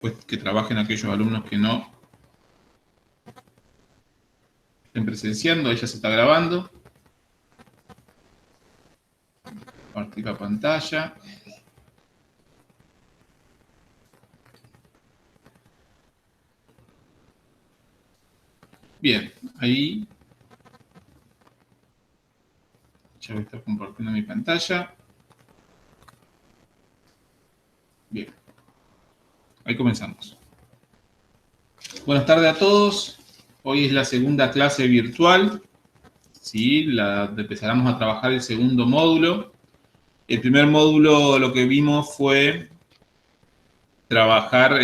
pues que trabajen aquellos alumnos que no estén presenciando. Ella se está grabando. Compartir la pantalla. Bien, ahí ya voy a estar compartiendo mi pantalla. Bien, ahí comenzamos. Buenas tardes a todos. Hoy es la segunda clase virtual. ¿Sí? Empezaremos a trabajar el segundo módulo. El primer módulo lo que vimos fue trabajar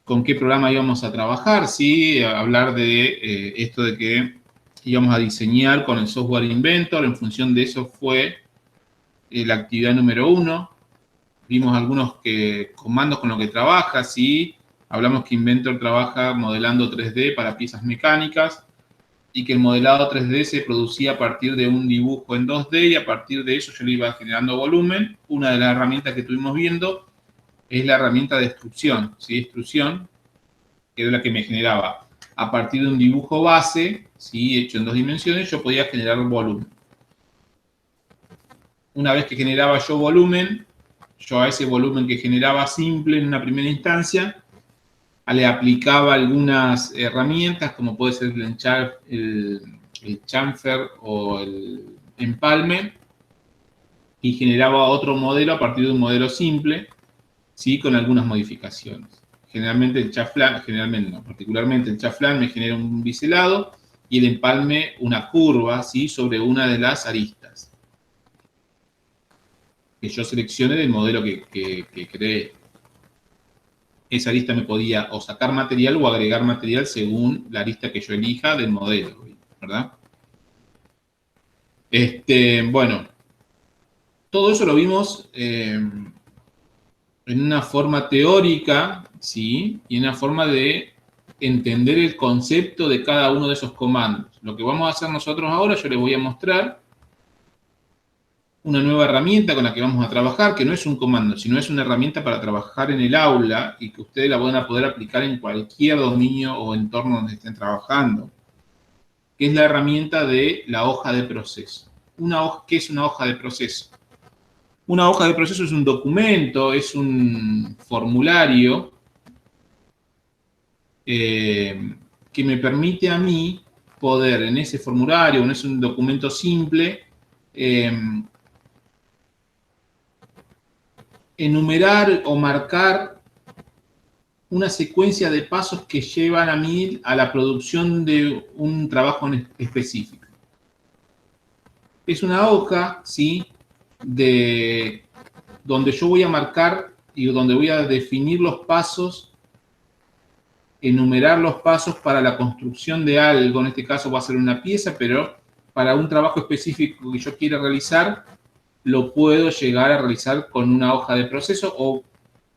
con qué programa íbamos a trabajar, ¿sí? Hablar de esto de que íbamos a diseñar con el Software Inventor. En función de eso fue la actividad número 1. Vimos algunos comandos con los que trabaja, ¿sí? Hablamos que Inventor trabaja modelando 3D para piezas mecánicas y que el modelado 3D se producía a partir de un dibujo en 2D y a partir de eso yo le iba generando volumen. Una de las herramientas que estuvimos viendo es la herramienta de extrusión, ¿sí? Extrusión, que era la que me generaba a partir de un dibujo base, ¿sí? Hecho en 2 dimensiones, yo podía generar volumen. Una vez que generaba yo volumen, yo a ese volumen que generaba simple en una primera instancia, le aplicaba algunas herramientas, como puede ser el chamfer o el empalme, y generaba otro modelo a partir de un modelo simple, ¿sí? Con algunas modificaciones. Generalmente el chaflán, particularmente el chaflán me genera un biselado y el empalme una curva, ¿sí? Sobre una de las aristas que yo seleccione del modelo que creé. Esa arista me podía o sacar material o agregar material según la arista que yo elija del modelo, ¿verdad? Bueno, todo eso lo vimos en una forma teórica, ¿sí? Y en una forma de entender el concepto de cada uno de esos comandos. Lo que vamos a hacer nosotros ahora, yo les voy a mostrar una nueva herramienta con la que vamos a trabajar, que no es un comando, sino es una herramienta para trabajar en el aula y que ustedes la van a poder aplicar en cualquier dominio o entorno donde estén trabajando, que es la herramienta de la hoja de proceso. ¿Qué es una hoja de proceso? Una hoja de proceso es un documento, es un formulario que me permite a mí poder en ese formulario, no es un documento simple, enumerar o marcar una secuencia de pasos que llevan a mí a la producción de un trabajo específico. Es una hoja, ¿sí? Donde yo voy a marcar y donde voy a definir los pasos, enumerar los pasos para la construcción de algo. En este caso va a ser una pieza, pero para un trabajo específico que yo quiera realizar, lo puedo llegar a realizar con una hoja de proceso o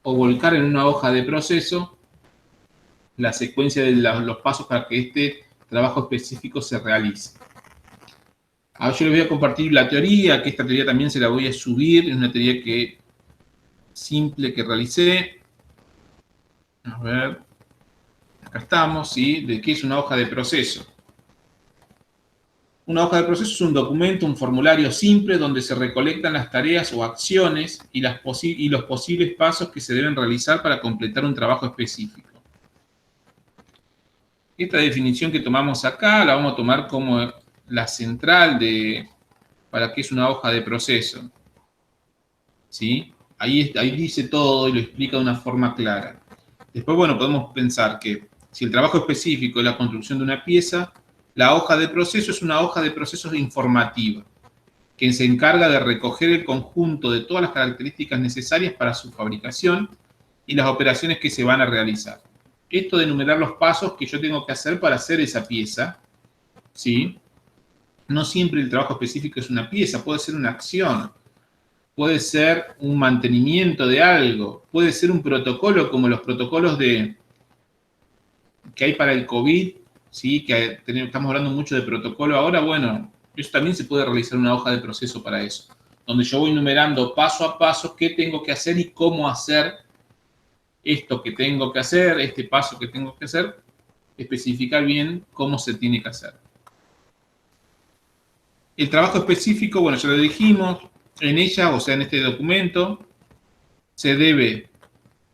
volcar en una hoja de proceso la secuencia de los pasos para que este trabajo específico se realice. Ahora yo les voy a compartir la teoría, que esta teoría también se la voy a subir, es una teoría simple que realicé. A ver, acá estamos, ¿sí? De qué es una hoja de proceso. Una hoja de proceso es un documento, un formulario simple donde se recolectan las tareas o acciones y los posibles pasos que se deben realizar para completar un trabajo específico. Esta definición que tomamos acá la vamos a tomar como la central para qué es una hoja de proceso. ¿Sí? Ahí dice todo y lo explica de una forma clara. Después, bueno, podemos pensar que si el trabajo específico es la construcción de una pieza, la hoja de proceso es una hoja de procesos informativa, que se encarga de recoger el conjunto de todas las características necesarias para su fabricación y las operaciones que se van a realizar. Esto de enumerar los pasos que yo tengo que hacer para hacer esa pieza, ¿sí? No siempre el trabajo específico es una pieza, puede ser una acción, puede ser un mantenimiento de algo, puede ser un protocolo como los protocolos que hay para el COVID, ¿sí? Que estamos hablando mucho de protocolo ahora. Bueno, eso también se puede realizar una hoja de proceso para eso, donde yo voy enumerando paso a paso qué tengo que hacer y cómo hacer esto que tengo que hacer, este paso que tengo que hacer, especificar bien cómo se tiene que hacer. El trabajo específico, bueno, ya lo dijimos, en ella, o sea, en este documento, se debe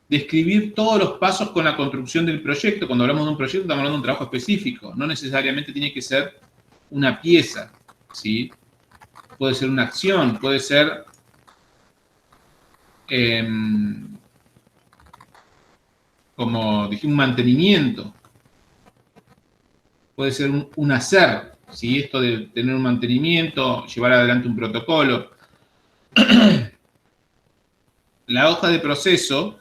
describir todos los pasos con la construcción del proyecto. Cuando hablamos de un proyecto, estamos hablando de un trabajo específico. No necesariamente tiene que ser una pieza, ¿sí? Puede ser una acción, puede ser como dije, un mantenimiento, puede ser un hacer, ¿sí? Esto de tener un mantenimiento, llevar adelante un protocolo. La hoja de proceso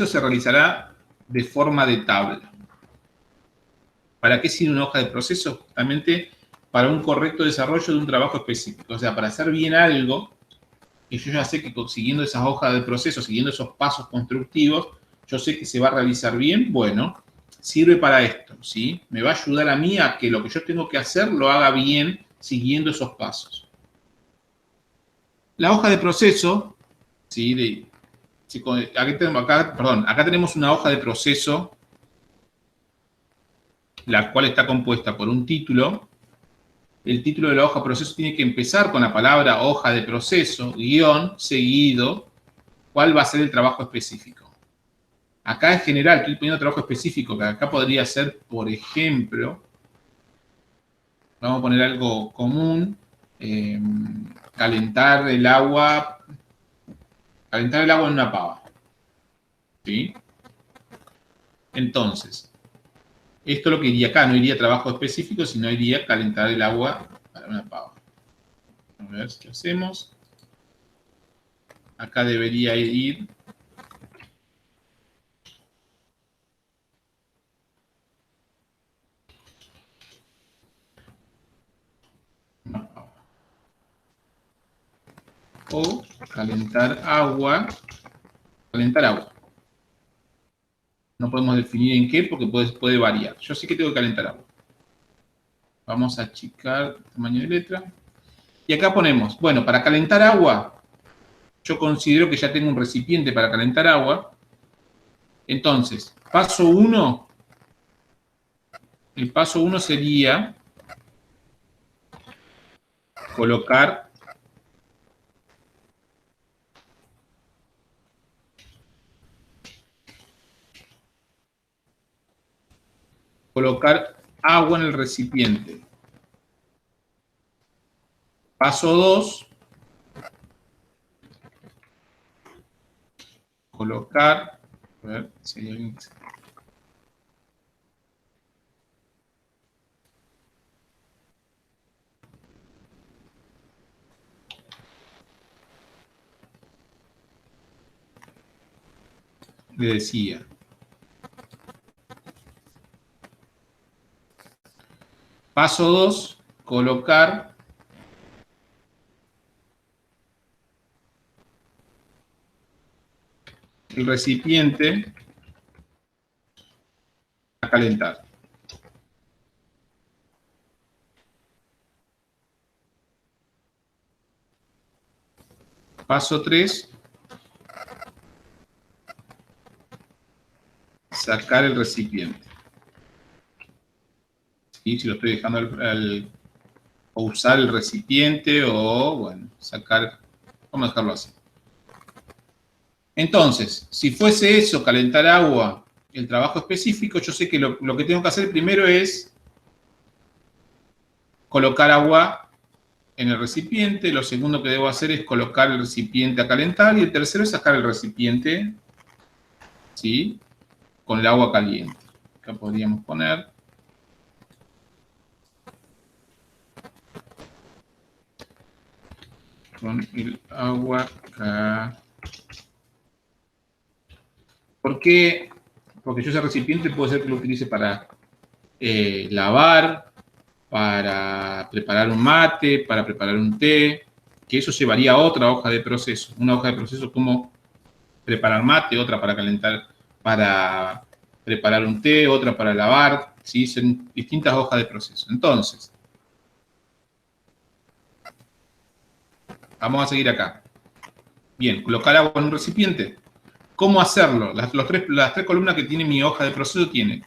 se realizará de forma de tabla. ¿Para qué sirve una hoja de proceso? Justamente para un correcto desarrollo de un trabajo específico. O sea, para hacer bien algo, y yo ya sé que siguiendo esas hojas de proceso, siguiendo esos pasos constructivos, yo sé que se va a realizar bien, bueno, sirve para esto, ¿sí? Me va a ayudar a mí a que lo que yo tengo que hacer lo haga bien siguiendo esos pasos. La hoja de proceso, ¿sí? Acá tenemos una hoja de proceso, la cual está compuesta por un título. El título de la hoja de proceso tiene que empezar con la palabra hoja de proceso, guión, seguido, cuál va a ser el trabajo específico. Acá en general estoy poniendo trabajo específico, que acá podría ser, por ejemplo, vamos a poner algo común, calentar el agua en una pava, ¿sí? Entonces, esto es lo que iría acá, no iría trabajo específico, sino iría calentar el agua para una pava. A ver si lo hacemos. Acá debería ir una pava. O calentar agua. No podemos definir en qué porque puede variar. Yo sé que tengo que calentar agua. Vamos a achicar el tamaño de letra. Y acá ponemos, bueno, para calentar agua, yo considero que ya tengo un recipiente para calentar agua. Entonces, paso 1, el paso 1 sería colocar agua en el recipiente. Paso 2, colocar, a ver si hay alguien que le decía. Paso 2, colocar el recipiente a calentar. Paso 3, sacar el recipiente. ¿Sí? Si lo estoy dejando o usar el recipiente o, bueno, sacar, vamos a dejarlo así. Entonces, si fuese eso, calentar agua, el trabajo específico, yo sé que lo que tengo que hacer primero es colocar agua en el recipiente, lo segundo que debo hacer es colocar el recipiente a calentar y el tercero es sacar el recipiente, ¿sí? Con el agua caliente. Acá podríamos poner con el agua caliente. ¿Por qué? Porque yo ese recipiente puede ser que lo utilice para lavar, para preparar un mate, para preparar un té, que eso llevaría a otra hoja de proceso. Una hoja de proceso como preparar mate, otra para calentar, para preparar un té, otra para lavar, ¿sí? Son distintas hojas de proceso. Entonces, Vamos a seguir acá. Bien, colocar agua en un recipiente. ¿Cómo hacerlo? Las tres columnas que tiene mi hoja de proceso tienen.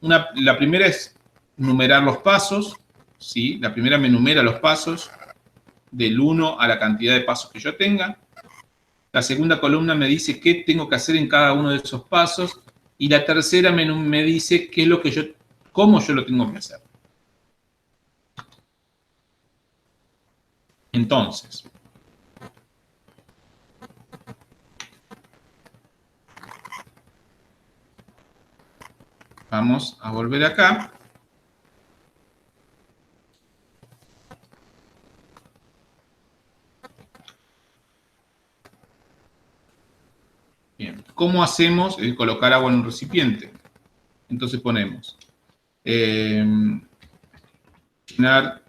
La primera es numerar los pasos, ¿sí? La primera me numera los pasos del 1 a la cantidad de pasos que yo tenga. La segunda columna me dice qué tengo que hacer en cada uno de esos pasos. Y la tercera me dice qué es lo que cómo yo lo tengo que hacer. Entonces, vamos a volver acá. Bien, ¿cómo hacemos el colocar agua en un recipiente? Entonces ponemos llenar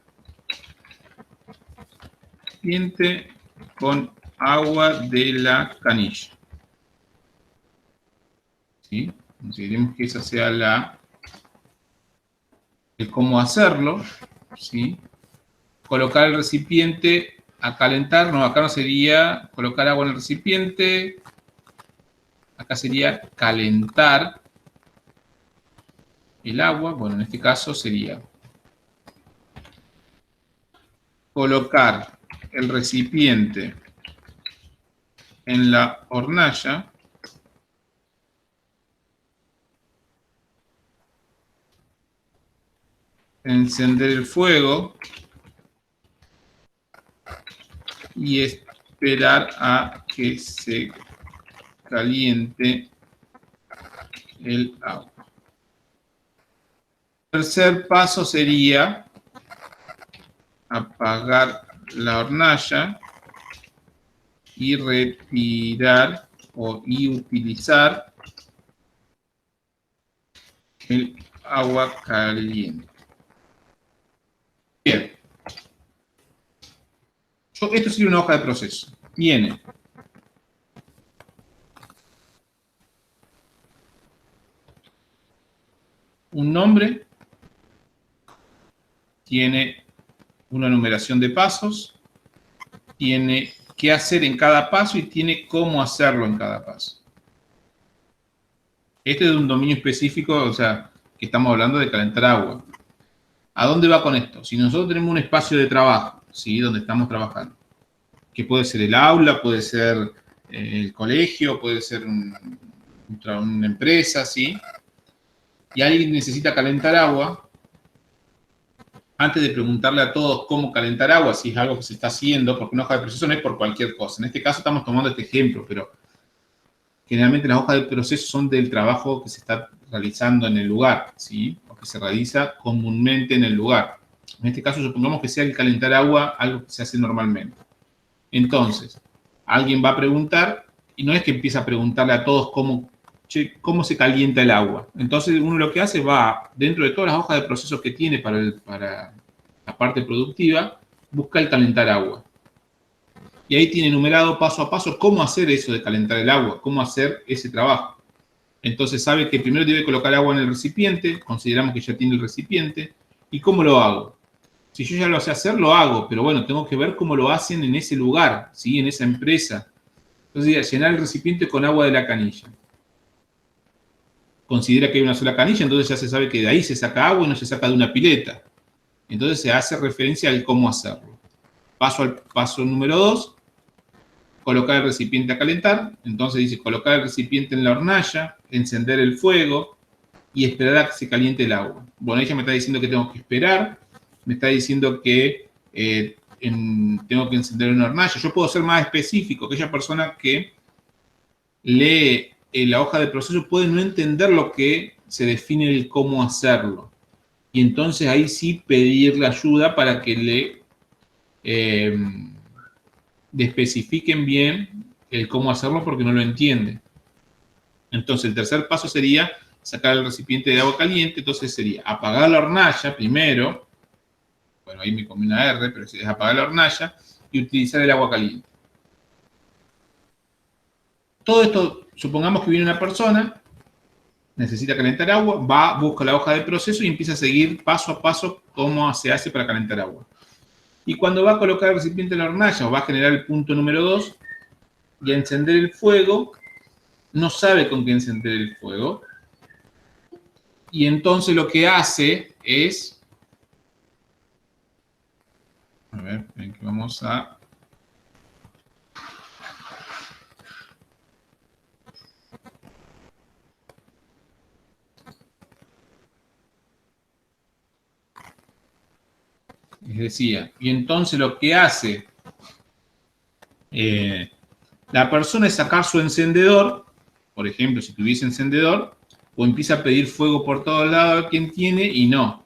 recipiente con agua de la canilla. ¿Sí? Consideremos que esa sea el cómo hacerlo. ¿Sí? Colocar el recipiente a calentar. No, acá no sería colocar agua en el recipiente. Acá sería calentar el agua. Bueno, en este caso sería colocar el recipiente en la hornalla. Encender el fuego y esperar a que se caliente el agua. El tercer paso sería apagar la hornalla y retirar y utilizar el agua caliente. Bien. Esto sería una hoja de proceso. Tiene un nombre, tiene una numeración de pasos, tiene qué hacer en cada paso y tiene cómo hacerlo en cada paso. Este es de un dominio específico, o sea, que estamos hablando de calentar agua. ¿A dónde va con esto? Si nosotros tenemos un espacio de trabajo, ¿sí? Donde estamos trabajando, que puede ser el aula, puede ser el colegio, puede ser una empresa, ¿sí? Y alguien necesita calentar agua, antes de preguntarle a todos cómo calentar agua, si es algo que se está haciendo, porque una hoja de proceso no es por cualquier cosa. En este caso estamos tomando este ejemplo, pero generalmente las hojas de proceso son del trabajo que se está realizando en el lugar, ¿sí? O que se realiza comúnmente en el lugar. En este caso, supongamos que sea el calentar agua algo que se hace normalmente. Entonces, alguien va a preguntar, y no es que empieza a preguntarle a todos cómo se calienta el agua. Entonces, uno lo que hace va, dentro de todas las hojas de procesos que tiene para la parte productiva, busca el calentar agua. Y ahí tiene enumerado paso a paso cómo hacer eso de calentar el agua, cómo hacer ese trabajo. Entonces sabe que primero debe colocar agua en el recipiente, consideramos que ya tiene el recipiente, ¿y cómo lo hago? Si yo ya lo sé hacer, lo hago, pero bueno, tengo que ver cómo lo hacen en ese lugar, ¿sí? En esa empresa. Entonces, llenar el recipiente con agua de la canilla. Considera que hay una sola canilla, entonces ya se sabe que de ahí se saca agua y no se saca de una pileta. Entonces se hace referencia al cómo hacerlo. Paso al paso número 2. Colocar el recipiente a calentar. Entonces dice colocar el recipiente en la hornalla, encender el fuego y esperar a que se caliente el agua. Bueno, ella me está diciendo que tengo que esperar, me está diciendo que tengo que encender una hornalla. Yo puedo ser más específico, aquella persona que lee la hoja de proceso puede no entender lo que se define el cómo hacerlo. Y entonces ahí sí pedirle ayuda para que le especifiquen bien el cómo hacerlo porque no lo entiende. Entonces el tercer paso sería sacar el recipiente de agua caliente, entonces sería apagar la hornalla primero, bueno ahí me comí una R, pero es apagar la hornalla y utilizar el agua caliente. Todo esto, supongamos que viene una persona, necesita calentar agua, va, busca la hoja de proceso y empieza a seguir paso a paso cómo se hace para calentar agua. Y cuando va a colocar el recipiente en la hornalla o va a generar el punto número 2 y a encender el fuego, no sabe con qué encender el fuego. Y entonces lo que hace es... A ver, ven que vamos a... Les decía, y entonces lo que hace la persona es sacar su encendedor, por ejemplo, si tuviese encendedor, o empieza a pedir fuego por todos lados a quien tiene y no.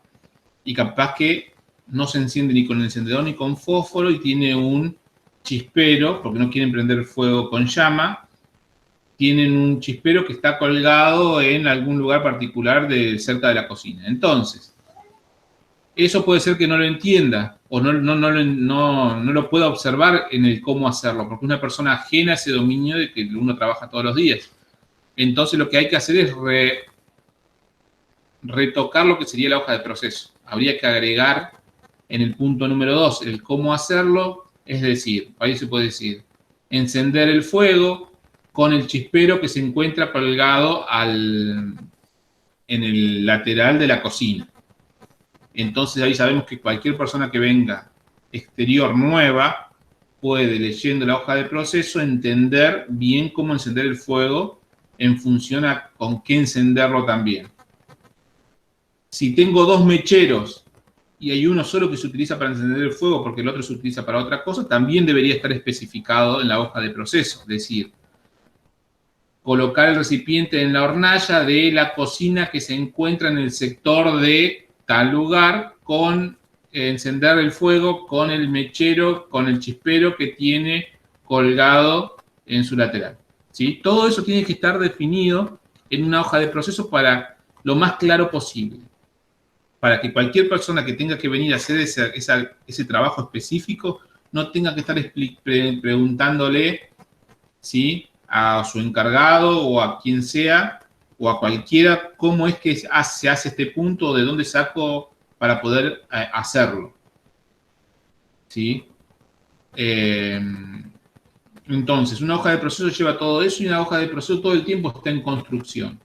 Y capaz que no se enciende ni con encendedor ni con fósforo y tiene un chispero, porque no quieren prender fuego con llama, tienen un chispero que está colgado en algún lugar particular cerca de la cocina. Entonces, eso puede ser que no lo entienda o no lo pueda observar en el cómo hacerlo, porque es una persona ajena a ese dominio de que uno trabaja todos los días. Entonces lo que hay que hacer es retocar lo que sería la hoja de proceso. Habría que agregar en el punto número 2 el cómo hacerlo, es decir, ahí se puede decir, encender el fuego con el chispero que se encuentra colgado en el lateral de la cocina. Entonces ahí sabemos que cualquier persona que venga exterior nueva puede, leyendo la hoja de proceso, entender bien cómo encender el fuego en función a con qué encenderlo también. Si tengo dos mecheros y hay uno solo que se utiliza para encender el fuego porque el otro se utiliza para otra cosa, también debería estar especificado en la hoja de proceso. Es decir, colocar el recipiente en la hornalla de la cocina que se encuentra en el sector de tal lugar con encender el fuego con el mechero, con el chispero que tiene colgado en su lateral. ¿Sí? Todo eso tiene que estar definido en una hoja de proceso para lo más claro posible. Para que cualquier persona que tenga que venir a hacer ese trabajo específico no tenga que estar preguntándole, ¿sí?, a su encargado o a quien sea o a cualquiera cómo es que se hace este punto, de dónde saco para poder hacerlo. ¿Sí? Entonces, una hoja de proceso lleva todo eso y una hoja de proceso todo el tiempo está en construcción.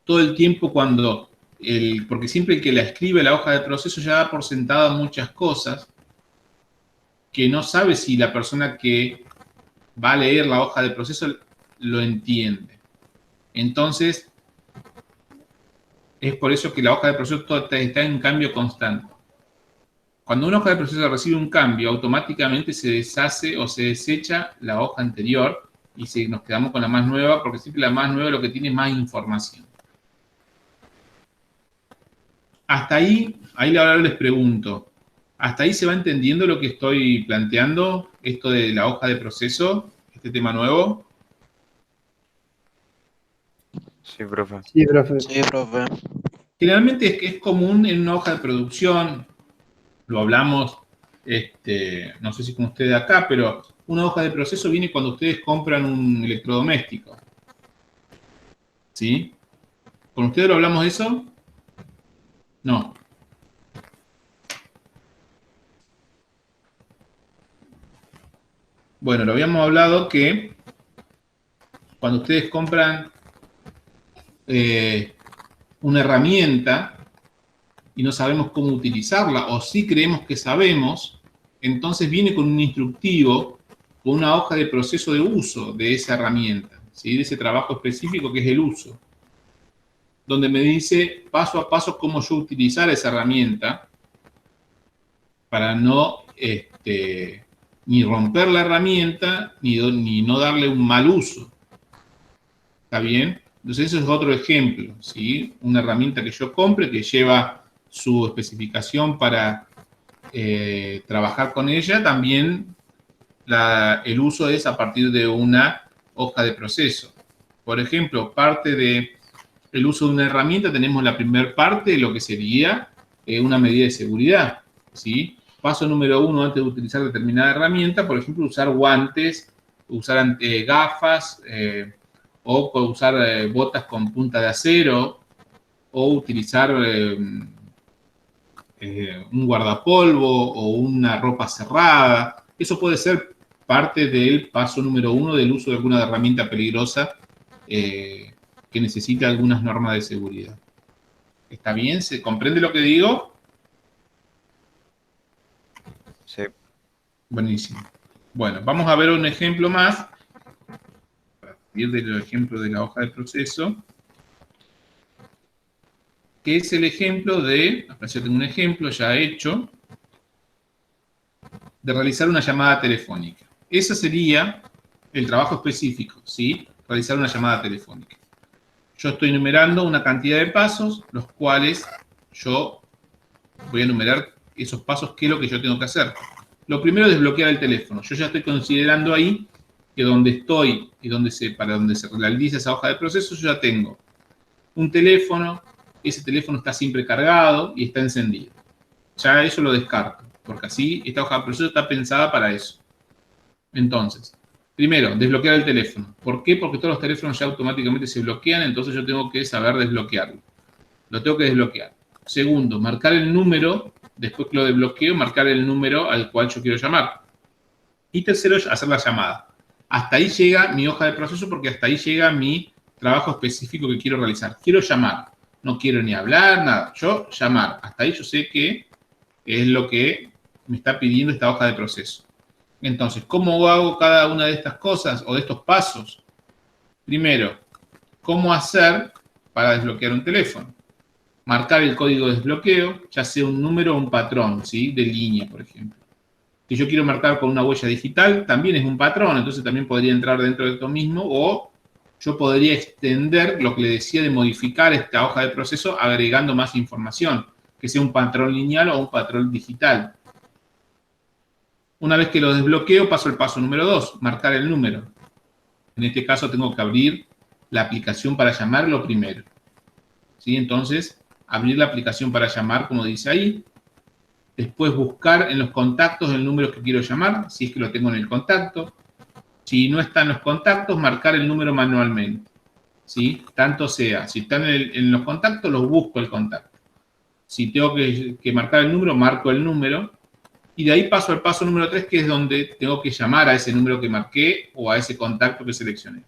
Todo el tiempo porque siempre el que la escribe la hoja de proceso ya da por sentada muchas cosas que no sabe si la persona que va a leer la hoja de proceso lo entiende. Entonces, es por eso que la hoja de proceso está en cambio constante. Cuando una hoja de proceso recibe un cambio, automáticamente se deshace o se desecha la hoja anterior y nos quedamos con la más nueva, porque siempre la más nueva lo que tiene es más información. Hasta ahí ahora les pregunto, ¿hasta ahí se va entendiendo lo que estoy planteando? Esto de la hoja de proceso, este tema nuevo. Sí, profe. Sí, profe. Sí, profe. Generalmente es común en una hoja de producción, lo hablamos, no sé si con ustedes acá, pero una hoja de proceso viene cuando ustedes compran un electrodoméstico. ¿Sí? ¿Con ustedes lo hablamos de eso? No. Bueno, lo habíamos hablado que cuando ustedes compran una herramienta y no sabemos cómo utilizarla, o sí creemos que sabemos, entonces viene con un instructivo, con una hoja de proceso de uso de esa herramienta, ¿sí?, de ese trabajo específico que es el uso, donde me dice paso a paso cómo yo utilizar esa herramienta para no ni romper la herramienta ni no darle un mal uso. ¿Está bien? Entonces eso es otro ejemplo, ¿sí? Una herramienta que yo compre que lleva su especificación para trabajar con ella, también el uso es a partir de una hoja de proceso. Por ejemplo, parte del uso de una herramienta, tenemos la primera parte, lo que sería una medida de seguridad, ¿sí? Paso número 1, antes de utilizar determinada herramienta, por ejemplo, usar guantes, usar gafas, o usar botas con punta de acero, o utilizar un guardapolvo o una ropa cerrada. Eso puede ser parte del paso número 1 del uso de alguna herramienta peligrosa que necesita algunas normas de seguridad. ¿Está bien? ¿Se comprende lo que digo? Sí. Buenísimo. Bueno, vamos a ver un ejemplo más. A partir del ejemplo de la hoja de proceso. Que es el ejemplo de, acá yo tengo un ejemplo ya hecho, de realizar una llamada telefónica. Ese sería el trabajo específico, ¿sí? Realizar una llamada telefónica. Yo estoy enumerando una cantidad de pasos, los cuales yo voy a enumerar esos pasos, qué es lo que yo tengo que hacer. Lo primero es desbloquear el teléfono. Yo ya estoy considerando ahí que donde estoy y para donde se realiza esa hoja de proceso, yo ya tengo un teléfono, ese teléfono está siempre cargado y está encendido. Ya eso lo descarto, porque así esta hoja de proceso está pensada para eso. Entonces, primero, desbloquear el teléfono. ¿Por qué? Porque todos los teléfonos ya automáticamente se bloquean, entonces yo tengo que saber desbloquearlo. Lo tengo que desbloquear. Segundo, marcar el número, después que lo desbloqueo, marcar el número al cual yo quiero llamar. Y tercero, hacer la llamada. Hasta ahí llega mi hoja de proceso porque hasta ahí llega mi trabajo específico que quiero realizar. Quiero llamar. No quiero ni hablar, nada. Yo llamar. Hasta ahí yo sé que es lo que me está pidiendo esta hoja de proceso. Entonces, ¿cómo hago cada una de estas cosas o de estos pasos? Primero, ¿cómo hacer para desbloquear un teléfono? Marcar el código de desbloqueo, ya sea un número o un patrón, ¿sí? De línea, por ejemplo. Si yo quiero marcar con una huella digital, también es un patrón, entonces también podría entrar dentro de esto mismo, o yo podría extender lo que le decía de modificar esta hoja de proceso agregando más información, que sea un patrón lineal o un patrón digital. Una vez que lo desbloqueo, paso al paso número 2, marcar el número. En este caso tengo que abrir la aplicación para llamarlo primero. ¿Sí? Entonces, abrir la aplicación para llamar, como dice ahí. Después buscar en los contactos el número que quiero llamar, si es que lo tengo en el contacto. Si no está en los contactos, marcar el número manualmente. ¿Sí? Tanto sea, si están en los contactos, los busco el contacto. Si tengo que marcar el número, marco el número. Y de ahí paso al paso número 3, que es donde tengo que llamar a ese número que marqué o a ese contacto que seleccioné.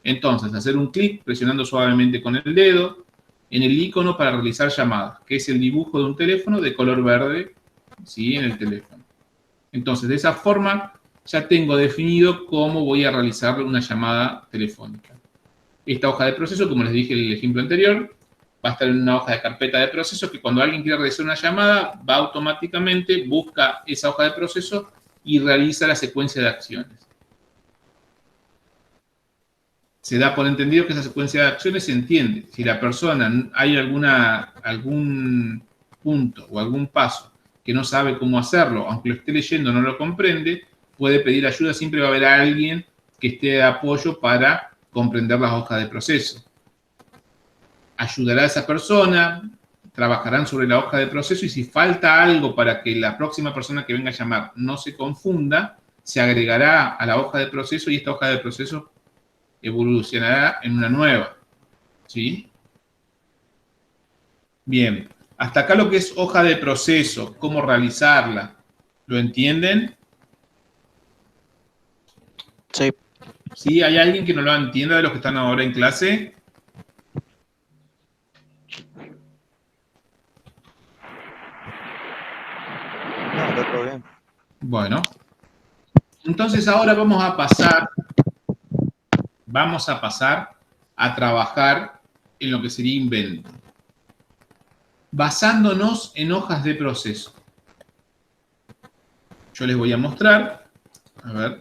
Entonces, hacer un clic presionando suavemente con el dedo en el icono para realizar llamadas, que es el dibujo de un teléfono de color verde, ¿sí? En el teléfono. Entonces, de esa forma, ya tengo definido cómo voy a realizar una llamada telefónica. Esta hoja de proceso, como les dije en el ejemplo anterior, va a estar en una hoja de carpeta de proceso que cuando alguien quiere realizar una llamada, va automáticamente, busca esa hoja de proceso y realiza la secuencia de acciones. Se da por entendido que esa secuencia de acciones se entiende. Si la persona, hay algún punto o algún paso que no sabe cómo hacerlo, aunque lo esté leyendo no lo comprende, puede pedir ayuda, siempre va a haber alguien que esté de apoyo para comprender las hojas de proceso. Ayudará a esa persona, trabajarán sobre la hoja de proceso y si falta algo para que la próxima persona que venga a llamar no se confunda, se agregará a la hoja de proceso y esta hoja de proceso evolucionará en una nueva. ¿Sí? Bien, hasta acá lo que es hoja de proceso, cómo realizarla. ¿Lo entienden? Sí. ¿Sí? ¿Hay alguien que no lo entienda de los que están ahora en clase? No, está todo bien. Bueno, entonces ahora vamos a pasar a trabajar en lo que sería invento, basándonos en hojas de proceso. Yo les voy a mostrar, a ver,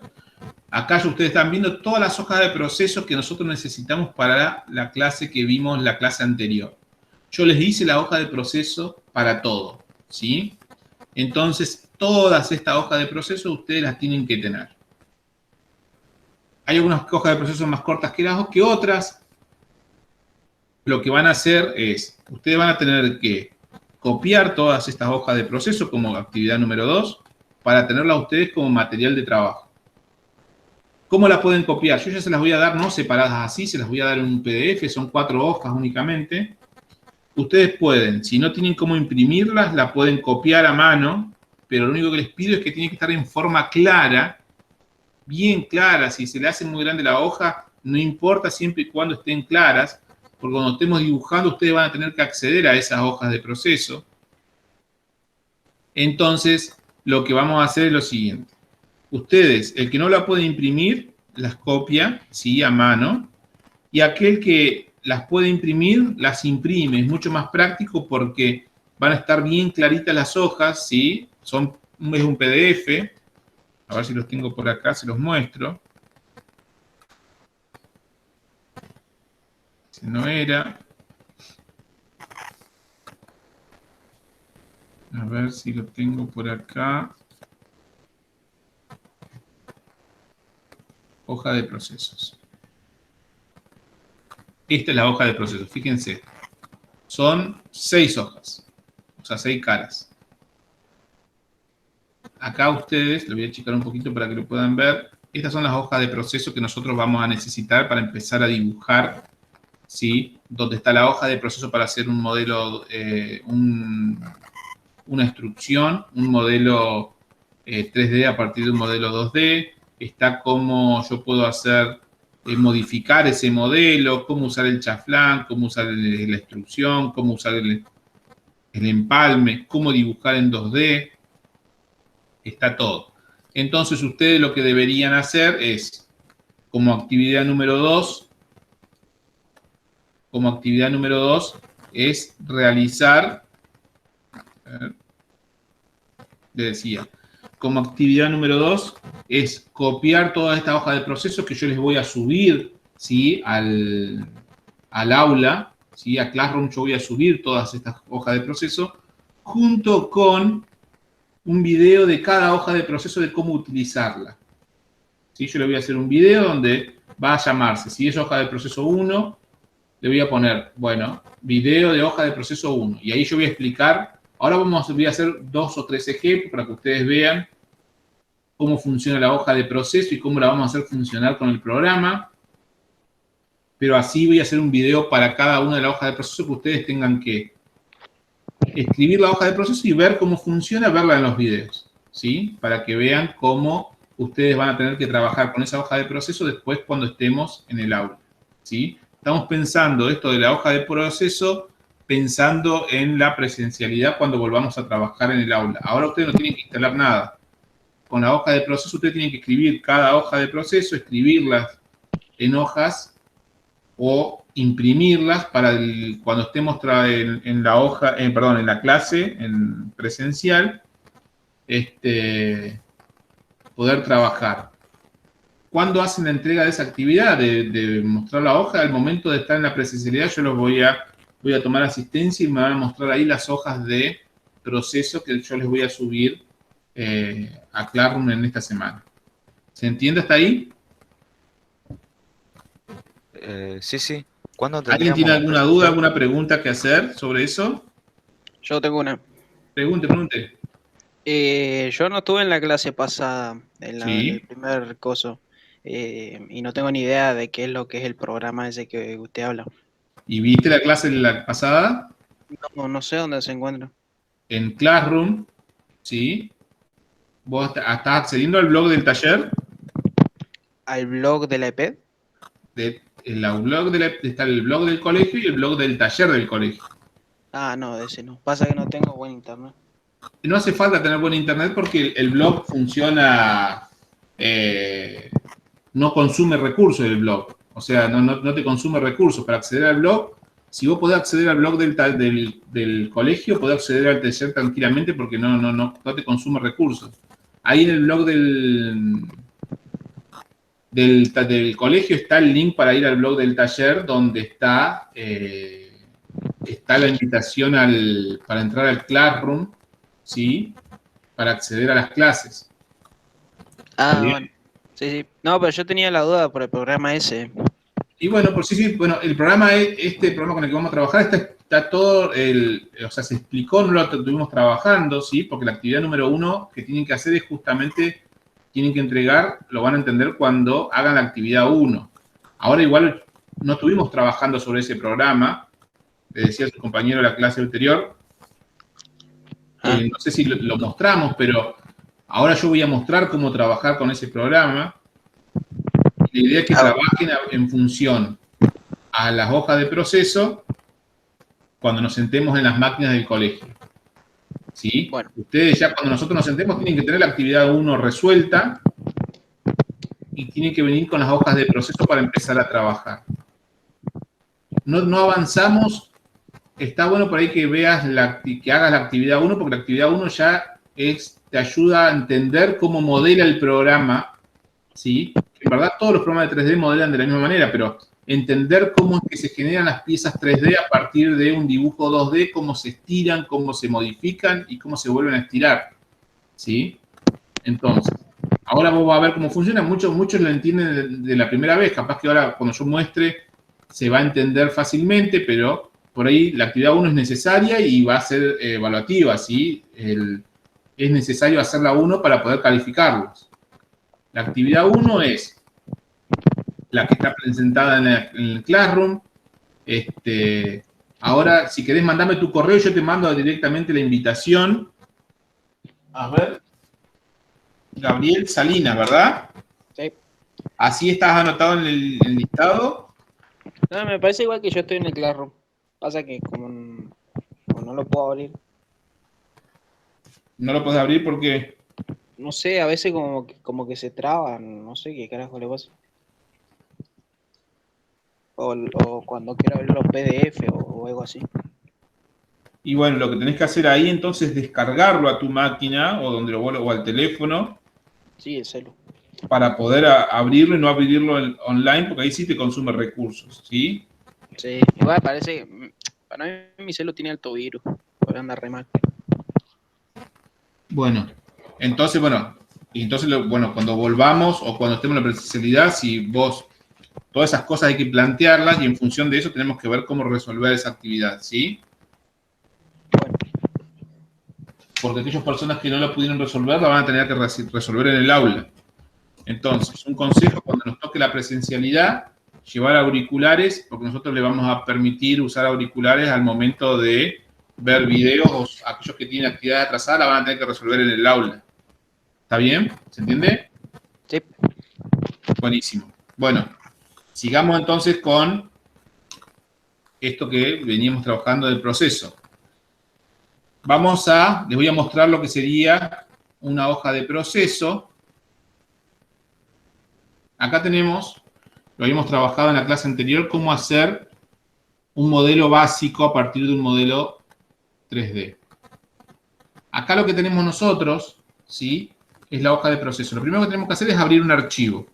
acá ya ustedes están viendo todas las hojas de proceso que nosotros necesitamos para la clase que vimos la clase anterior. Yo les hice la hoja de proceso para todo, ¿sí? Entonces, todas estas hojas de proceso ustedes las tienen que tener. Hay algunas hojas de proceso más cortas que otras. Lo que van a hacer es, ustedes van a tener que copiar todas estas hojas de proceso como actividad número 2 para tenerlas ustedes como material de trabajo. ¿Cómo las pueden copiar? Yo ya se las voy a dar, no separadas así, se las voy a dar en un PDF, son 4 hojas únicamente. Ustedes pueden, si no tienen cómo imprimirlas, la pueden copiar a mano, pero lo único que les pido es que tiene que estar en forma clara, bien clara. Si se le hace muy grande la hoja, no importa siempre y cuando estén claras, porque cuando estemos dibujando ustedes van a tener que acceder a esas hojas de proceso. Entonces, lo que vamos a hacer es lo siguiente. Ustedes, el que no la puede imprimir, las copia, ¿sí? A mano, y aquel que las puede imprimir, las imprime. Es mucho más práctico porque van a estar bien claritas las hojas, ¿sí? Es un PDF. A ver si los tengo por acá, se los muestro. Si no era. A ver si lo tengo por acá. Hoja de procesos. Esta es la hoja de procesos, fíjense. Son 6 hojas, o sea, 6 caras. Acá ustedes, lo voy a checar un poquito para que lo puedan ver. Estas son las hojas de proceso que nosotros vamos a necesitar para empezar a dibujar, ¿sí? Donde está la hoja de proceso para hacer un modelo, una instrucción, un modelo 3D a partir de un modelo 2D. Está cómo yo puedo hacer, modificar ese modelo, cómo usar el chaflán, cómo usar la instrucción, cómo usar el empalme, cómo dibujar en 2D. Está todo. Entonces ustedes lo que deberían hacer es, como actividad número 2, es realizar, le decía, como actividad número 2 es copiar toda esta hoja de proceso que yo les voy a subir, ¿sí? al aula, ¿sí? A Classroom yo voy a subir todas estas hojas de proceso junto con un video de cada hoja de proceso de cómo utilizarla. ¿Sí? Yo le voy a hacer un video donde va a llamarse, si es hoja de proceso 1, le voy a poner, bueno, video de hoja de proceso 1. Y ahí yo voy a explicar, ahora voy a hacer 2 o 3 ejemplos para que ustedes vean cómo funciona la hoja de proceso y cómo la vamos a hacer funcionar con el programa. Pero así voy a hacer un video para cada una de las hojas de proceso que ustedes tengan que escribir la hoja de proceso y ver cómo funciona, verla en los videos, ¿sí? Para que vean cómo ustedes van a tener que trabajar con esa hoja de proceso después cuando estemos en el aula, ¿sí? Estamos pensando esto de la hoja de proceso, pensando en la presencialidad cuando volvamos a trabajar en el aula. Ahora ustedes no tienen que instalar nada. Con la hoja de proceso ustedes tienen que escribir cada hoja de proceso, escribirlas en hojas o imprimirlas para cuando estemos en la hoja, en la clase, en presencial, poder trabajar. ¿Cuándo hacen la entrega de esa actividad, de mostrar la hoja? Al momento de estar en la presencialidad, yo los voy a tomar asistencia y me van a mostrar ahí las hojas de proceso que yo les voy a subir a Classroom en esta semana. ¿Se entiende hasta ahí? Sí, sí. ¿Cuándo ¿Alguien tiene tendríamos alguna duda, presencial? alguna pregunta que hacer sobre eso? Yo tengo una. Pregunte. Yo no estuve en la clase pasada, en el Sí. primer coso, y no tengo ni idea de qué es lo que es el programa ese que usted habla. ¿Y viste la clase la pasada? No sé dónde se encuentra. En Classroom, ¿sí? ¿Vos estás accediendo al blog del taller? ¿Al blog de la EP? Está el blog del colegio y el blog del taller del colegio. Ah, no, de ese no. Pasa que no tengo buen internet. No hace falta tener buen internet porque el blog funciona, no consume recursos el blog. O sea, no te consume recursos. Para acceder al blog, si vos podés acceder al blog del colegio, podés acceder al taller tranquilamente porque no te consume recursos. Ahí en el blog del colegio está el link para ir al blog del taller donde está la invitación para entrar al Classroom, ¿sí? Para acceder a las clases. Ah, ¿Bien? bueno. Sí. No, pero yo tenía la duda por el programa ese. Y bueno, bueno, el programa, este programa con el que vamos a trabajar, está todo, o sea, se explicó, no lo estuvimos trabajando, ¿sí? Porque la actividad número 1 que tienen que hacer es justamente, tienen que entregar, lo van a entender cuando hagan la actividad 1. Ahora igual no estuvimos trabajando sobre ese programa, le decía a su compañero de la clase anterior, no sé si lo mostramos, pero ahora yo voy a mostrar cómo trabajar con ese programa. La idea es que trabajen en función a las hojas de proceso cuando nos sentemos en las máquinas del colegio. ¿Sí? Bueno. Ustedes ya cuando nosotros nos sentemos tienen que tener la actividad 1 resuelta y tienen que venir con las hojas de proceso para empezar a trabajar. No avanzamos, está bueno por ahí que veas, que hagas la actividad 1, porque la actividad 1 ya te ayuda a entender cómo modela el programa, ¿sí? En verdad todos los programas de 3D modelan de la misma manera, pero entender cómo es que se generan las piezas 3D a partir de un dibujo 2D, cómo se estiran, cómo se modifican y cómo se vuelven a estirar, ¿sí? Entonces, ahora vos vas a ver cómo funciona. Muchos lo entienden de la primera vez. Capaz que ahora, cuando yo muestre, se va a entender fácilmente, pero por ahí la actividad 1 es necesaria y va a ser evaluativa, ¿sí? Es necesario hacerla 1 para poder calificarlos. La actividad 1 es la que está presentada en el Classroom. Ahora, si querés, mandame tu correo, yo te mando directamente la invitación. A ver. Gabriel Salinas, ¿verdad? Sí. ¿Así estás anotado en el listado? No, me parece igual que yo estoy en el Classroom. Pasa que como no lo puedo abrir. No lo puedes abrir porque... No sé, a veces como que se traban, no sé qué carajo le pasa. O cuando quiero abrir los PDF o algo así. Y bueno, lo que tenés que hacer ahí entonces es descargarlo a tu máquina o donde o al teléfono. Sí, el celu. Para poder abrirlo y no abrirlo online, porque ahí sí te consume recursos, ¿sí? Sí, igual parece que para mí mi celu tiene alto virus, porque anda re mal. Bueno, entonces, cuando volvamos o cuando estemos en la presencialidad, si vos, todas esas cosas hay que plantearlas y en función de eso tenemos que ver cómo resolver esa actividad, ¿sí? Bueno. Porque aquellas personas que no lo pudieron resolver la van a tener que resolver en el aula. Entonces, un consejo cuando nos toque la presencialidad, llevar auriculares, porque nosotros le vamos a permitir usar auriculares al momento de ver videos, o aquellos que tienen actividad atrasada la van a tener que resolver en el aula. ¿Está bien? ¿Se entiende? Sí. Buenísimo. Bueno, sigamos entonces con esto que veníamos trabajando del proceso. Les voy a mostrar lo que sería una hoja de proceso. Acá tenemos, lo habíamos trabajado en la clase anterior, cómo hacer un modelo básico a partir de un modelo 3D. Acá lo que tenemos nosotros, ¿sí? Es la hoja de proceso. Lo primero que tenemos que hacer es abrir un archivo.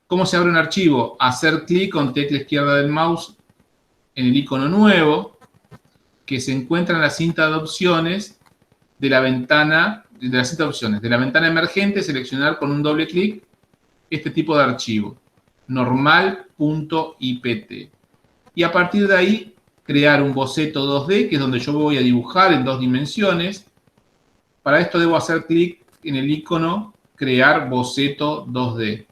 ¿Cómo se abre un archivo? Hacer clic con tecla izquierda del mouse en el icono nuevo, que se encuentra en la cinta de opciones de la ventana, de la cinta de opciones. De la ventana emergente, seleccionar con un doble clic este tipo de archivo, normal.ipt. Y a partir de ahí, crear un boceto 2D, que es donde yo voy a dibujar en 2 dimensiones. Para esto debo hacer clic en el icono crear boceto 2D.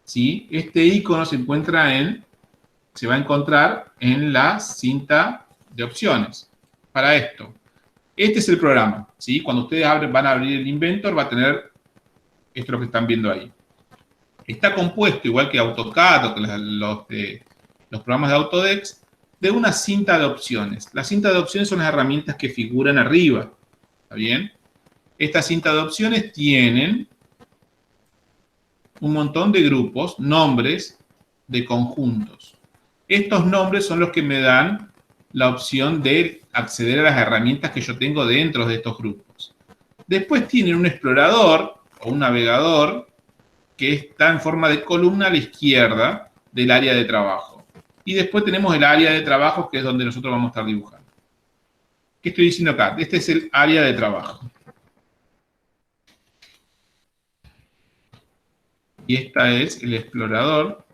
¿Sí? Este icono se va a encontrar en la cinta de opciones. Para esto, este es el programa, ¿sí? Cuando ustedes van a abrir el Inventor, va a tener esto lo que están viendo ahí. Está compuesto, igual que AutoCAD o que los programas de Autodesk, de una cinta de opciones. Las cintas de opciones son las herramientas que figuran arriba. ¿Está bien? Estas cintas de opciones tienen un montón de grupos, nombres de conjuntos. Estos nombres son los que me dan la opción de acceder a las herramientas que yo tengo dentro de estos grupos. Después tienen un explorador o un navegador que está en forma de columna a la izquierda del área de trabajo. Y después tenemos el área de trabajo, que es donde nosotros vamos a estar dibujando. ¿Qué estoy diciendo acá? Este es el área de trabajo. Y esta es el explorador.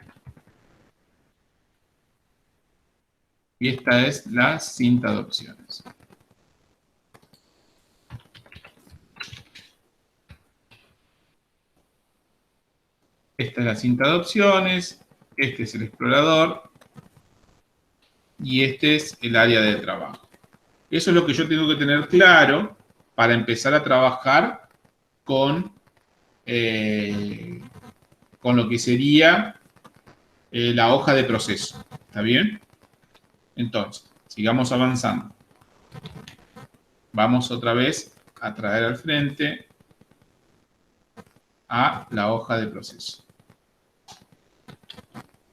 Y esta es la cinta de opciones. Esta es la cinta de opciones. Este es el explorador. y este es el área de trabajo. Eso es lo que yo tengo que tener claro para empezar a trabajar con lo que sería la hoja de proceso. ¿Está bien? Entonces, sigamos avanzando. Vamos otra vez a traer al frente a la hoja de proceso.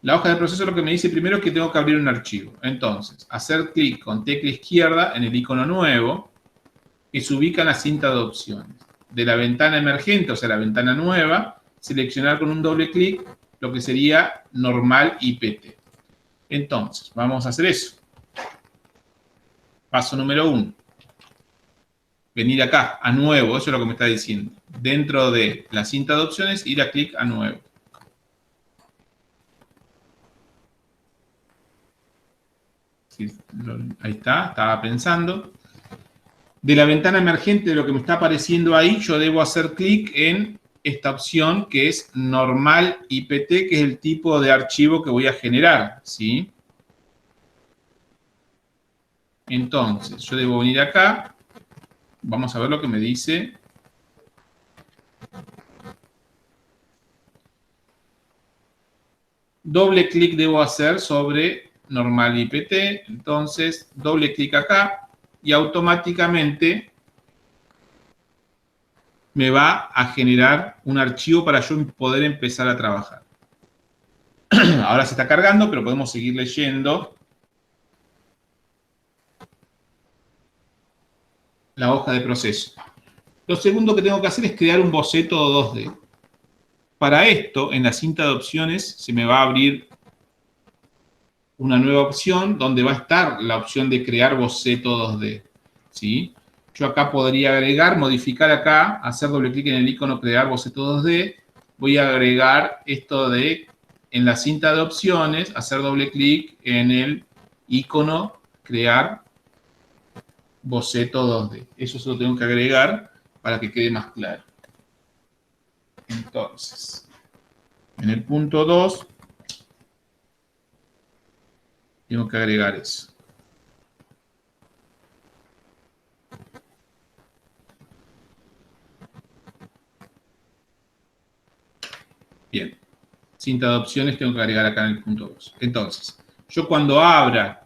La hoja de proceso lo que me dice primero es que tengo que abrir un archivo. Entonces, hacer clic con tecla izquierda en el icono nuevo que se ubica en la cinta de opciones. De la ventana emergente, o sea, la ventana nueva, seleccionar con un doble clic lo que sería normal IPT. Entonces, vamos a hacer eso. Paso número 1. Venir acá, a nuevo, eso es lo que me está diciendo. Dentro de la cinta de opciones, ir a clic a nuevo. Sí, ahí está, estaba pensando. De la ventana emergente, de lo que me está apareciendo ahí, yo debo hacer clic en esta opción que es normal IPT, que es el tipo de archivo que voy a generar, ¿sí? Entonces, yo debo venir acá. Vamos a ver lo que me dice. Doble clic debo hacer sobre normal IPT. Entonces, doble clic acá y automáticamente me va a generar un archivo para yo poder empezar a trabajar. Ahora se está cargando, pero podemos seguir leyendo la hoja de proceso. Lo segundo que tengo que hacer es crear un boceto 2D. Para esto, en la cinta de opciones, se me va a abrir una nueva opción donde va a estar la opción de crear boceto 2D. ¿Sí? Yo acá podría agregar, modificar acá, hacer doble clic en el icono crear boceto 2D. Voy a agregar esto de, en la cinta de opciones, hacer doble clic en el icono crear boceto 2D. Eso se lo tengo que agregar para que quede más claro. Entonces, en el punto 2, tengo que agregar eso. Bien. Cinta de opciones tengo que agregar acá en el punto 2. Entonces, yo cuando abra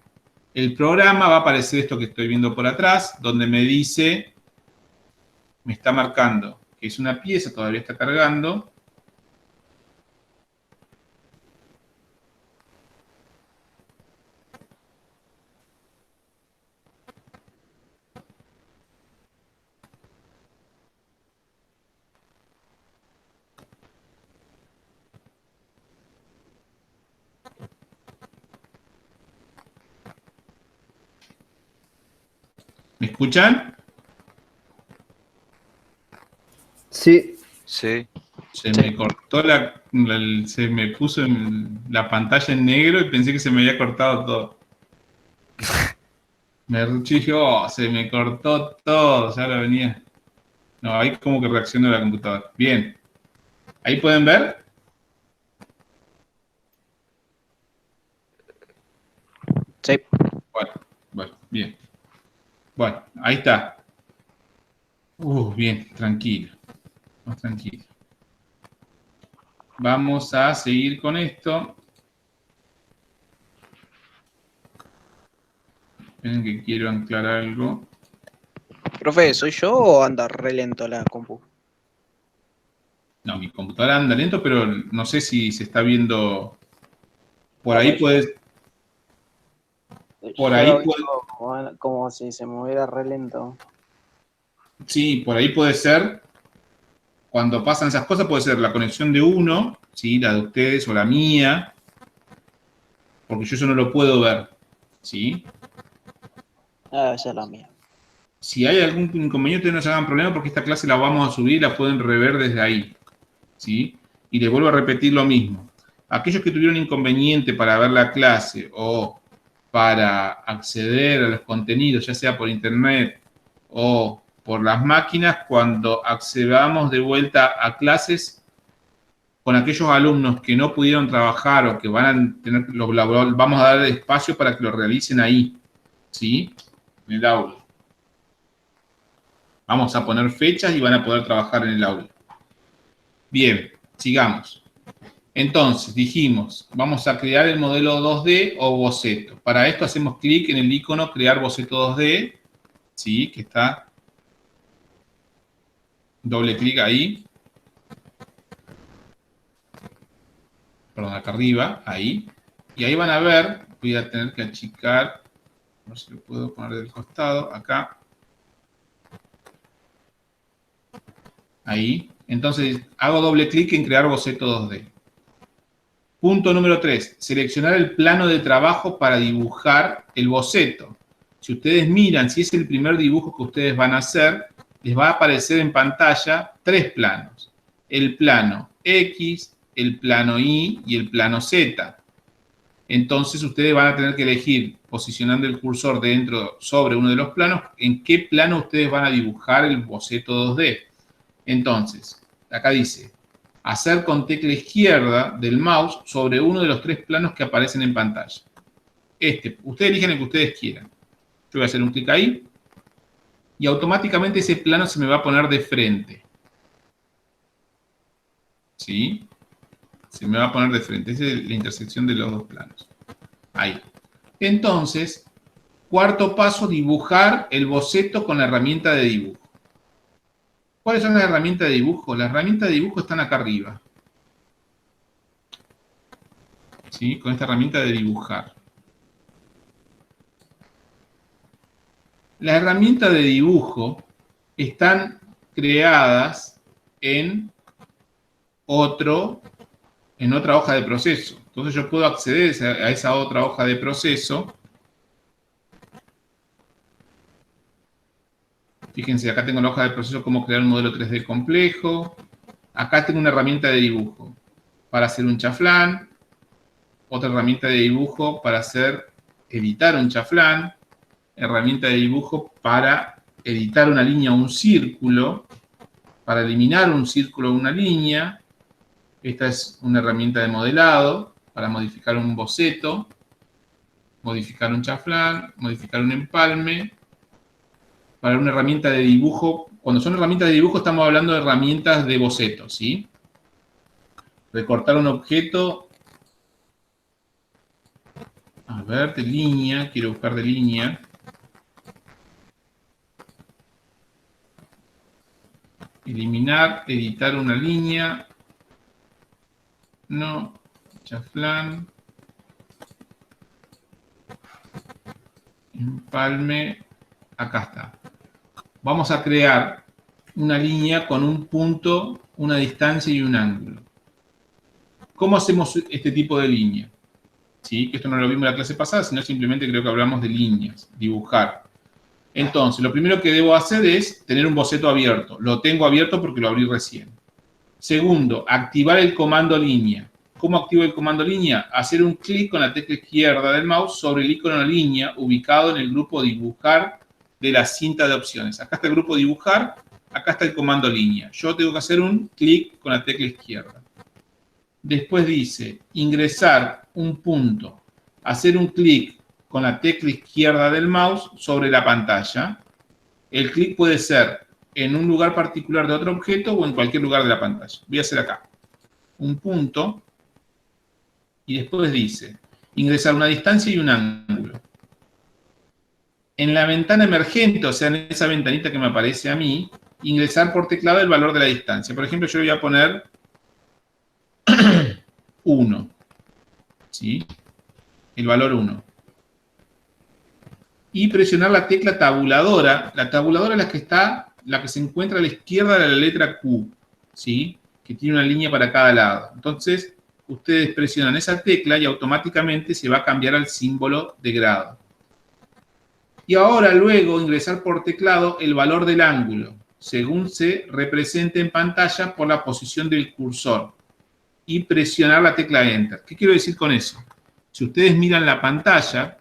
el programa va a aparecer esto que estoy viendo por atrás, donde me dice, me está marcando que es una pieza, todavía está cargando. ¿Me escuchan? Sí, Sí. Se me cortó se me puso la pantalla en negro y pensé que se me había cortado todo. Me dije, oh, se me cortó todo, ya lo venía. No, ahí como que reaccionó la computadora. Bien. ¿Ahí pueden ver? Sí. Bueno, bien. Bueno, ahí está. Bien, tranquilo. Más tranquilo. Vamos a seguir con esto. Esperen que quiero anclar algo. Profe, ¿soy yo o anda re lento la compu? No, mi computadora anda lento, pero no sé si se está viendo. Por Ah, ahí pues puede. Por yo ahí lo puede. veo como si se moviera re lento. Sí, por ahí puede ser. Cuando pasan esas cosas, puede ser la conexión de uno, ¿sí? La de ustedes o la mía. Porque yo eso no lo puedo ver. ¿Sí? Ah, esa es la mía. Si hay algún inconveniente, no se hagan problema porque esta clase la vamos a subir y la pueden rever desde ahí. ¿Sí? Y les vuelvo a repetir lo mismo. Aquellos que tuvieron inconveniente para ver la clase o para acceder a los contenidos, ya sea por internet o por las máquinas, cuando accedamos de vuelta a clases, con aquellos alumnos que no pudieron trabajar o que van a tener, vamos a dar espacio para que lo realicen ahí, ¿sí? En el aula. Vamos a poner fechas y van a poder trabajar en el aula. Bien, sigamos. Entonces, dijimos, vamos a crear el modelo 2D o boceto. Para esto hacemos clic en el icono crear boceto 2D, ¿sí? Que está, doble clic ahí. Perdón, acá arriba, ahí. Y ahí van a ver, voy a tener que achicar, no sé si lo puedo poner del costado, acá. Ahí. Entonces, hago doble clic en crear boceto 2D. Punto número 3, seleccionar el plano de trabajo para dibujar el boceto. Si ustedes miran, si es el primer dibujo que ustedes van a hacer, les va a aparecer en pantalla 3 planos. El plano X, el plano Y y el plano Z. Entonces ustedes van a tener que elegir, posicionando el cursor sobre uno de los planos, en qué plano ustedes van a dibujar el boceto 2D. Entonces, acá dice, hacer con tecla izquierda del mouse sobre uno de los 3 planos que aparecen en pantalla. Ustedes eligen el que ustedes quieran. Yo voy a hacer un clic ahí y automáticamente ese plano se me va a poner de frente. ¿Sí? Se me va a poner de frente. Esa es la intersección de los 2 planos. Ahí. Entonces, cuarto paso, dibujar el boceto con la herramienta de dibujo. ¿Cuáles son las herramientas de dibujo? Las herramientas de dibujo están acá arriba. ¿Sí? Con esta herramienta de dibujar. Las herramientas de dibujo están creadas en otra hoja de proceso. Entonces yo puedo acceder a esa otra hoja de proceso. Fíjense, acá tengo la hoja de proceso, cómo crear un modelo 3D complejo. Acá tengo una herramienta de dibujo para hacer un chaflán. Otra herramienta de dibujo para editar un chaflán. Herramienta de dibujo para editar una línea o un círculo. Para eliminar un círculo o una línea. Esta es una herramienta de modelado para modificar un boceto. Modificar un chaflán. Modificar un empalme. Para una herramienta de dibujo, cuando son herramientas de dibujo estamos hablando de herramientas de boceto, ¿sí? Recortar un objeto, a ver, de línea, quiero buscar de línea. Eliminar, editar una línea, no, chaflán, empalme, acá está. Vamos a crear una línea con un punto, una distancia y un ángulo. ¿Cómo hacemos este tipo de línea? ¿Sí? Que esto no lo vimos en la clase pasada, sino simplemente creo que hablamos de líneas, dibujar. Entonces, lo primero que debo hacer es tener un boceto abierto. Lo tengo abierto porque lo abrí recién. Segundo, activar el comando línea. ¿Cómo activo el comando línea? Hacer un clic con la tecla izquierda del mouse sobre el icono línea ubicado en el grupo dibujar de la cinta de opciones. Acá está el grupo dibujar, acá está el comando línea. Yo tengo que hacer un clic con la tecla izquierda. Después dice ingresar un punto, hacer un clic con la tecla izquierda del mouse sobre la pantalla. El clic puede ser en un lugar particular de otro objeto o en cualquier lugar de la pantalla. Voy a hacer acá un punto y después dice ingresar una distancia y un ángulo. En la ventana emergente, o sea, en esa ventanita que me aparece a mí, ingresar por teclado el valor de la distancia. Por ejemplo, yo le voy a poner 1. ¿Sí? El valor 1. Y presionar la tecla tabuladora. La tabuladora es la que se encuentra a la izquierda de la letra Q. ¿Sí? Que tiene una línea para cada lado. Entonces, ustedes presionan esa tecla y automáticamente se va a cambiar al símbolo de grado. Y ahora luego ingresar por teclado el valor del ángulo, según se represente en pantalla por la posición del cursor. Y presionar la tecla Enter. ¿Qué quiero decir con eso? Si ustedes miran la pantalla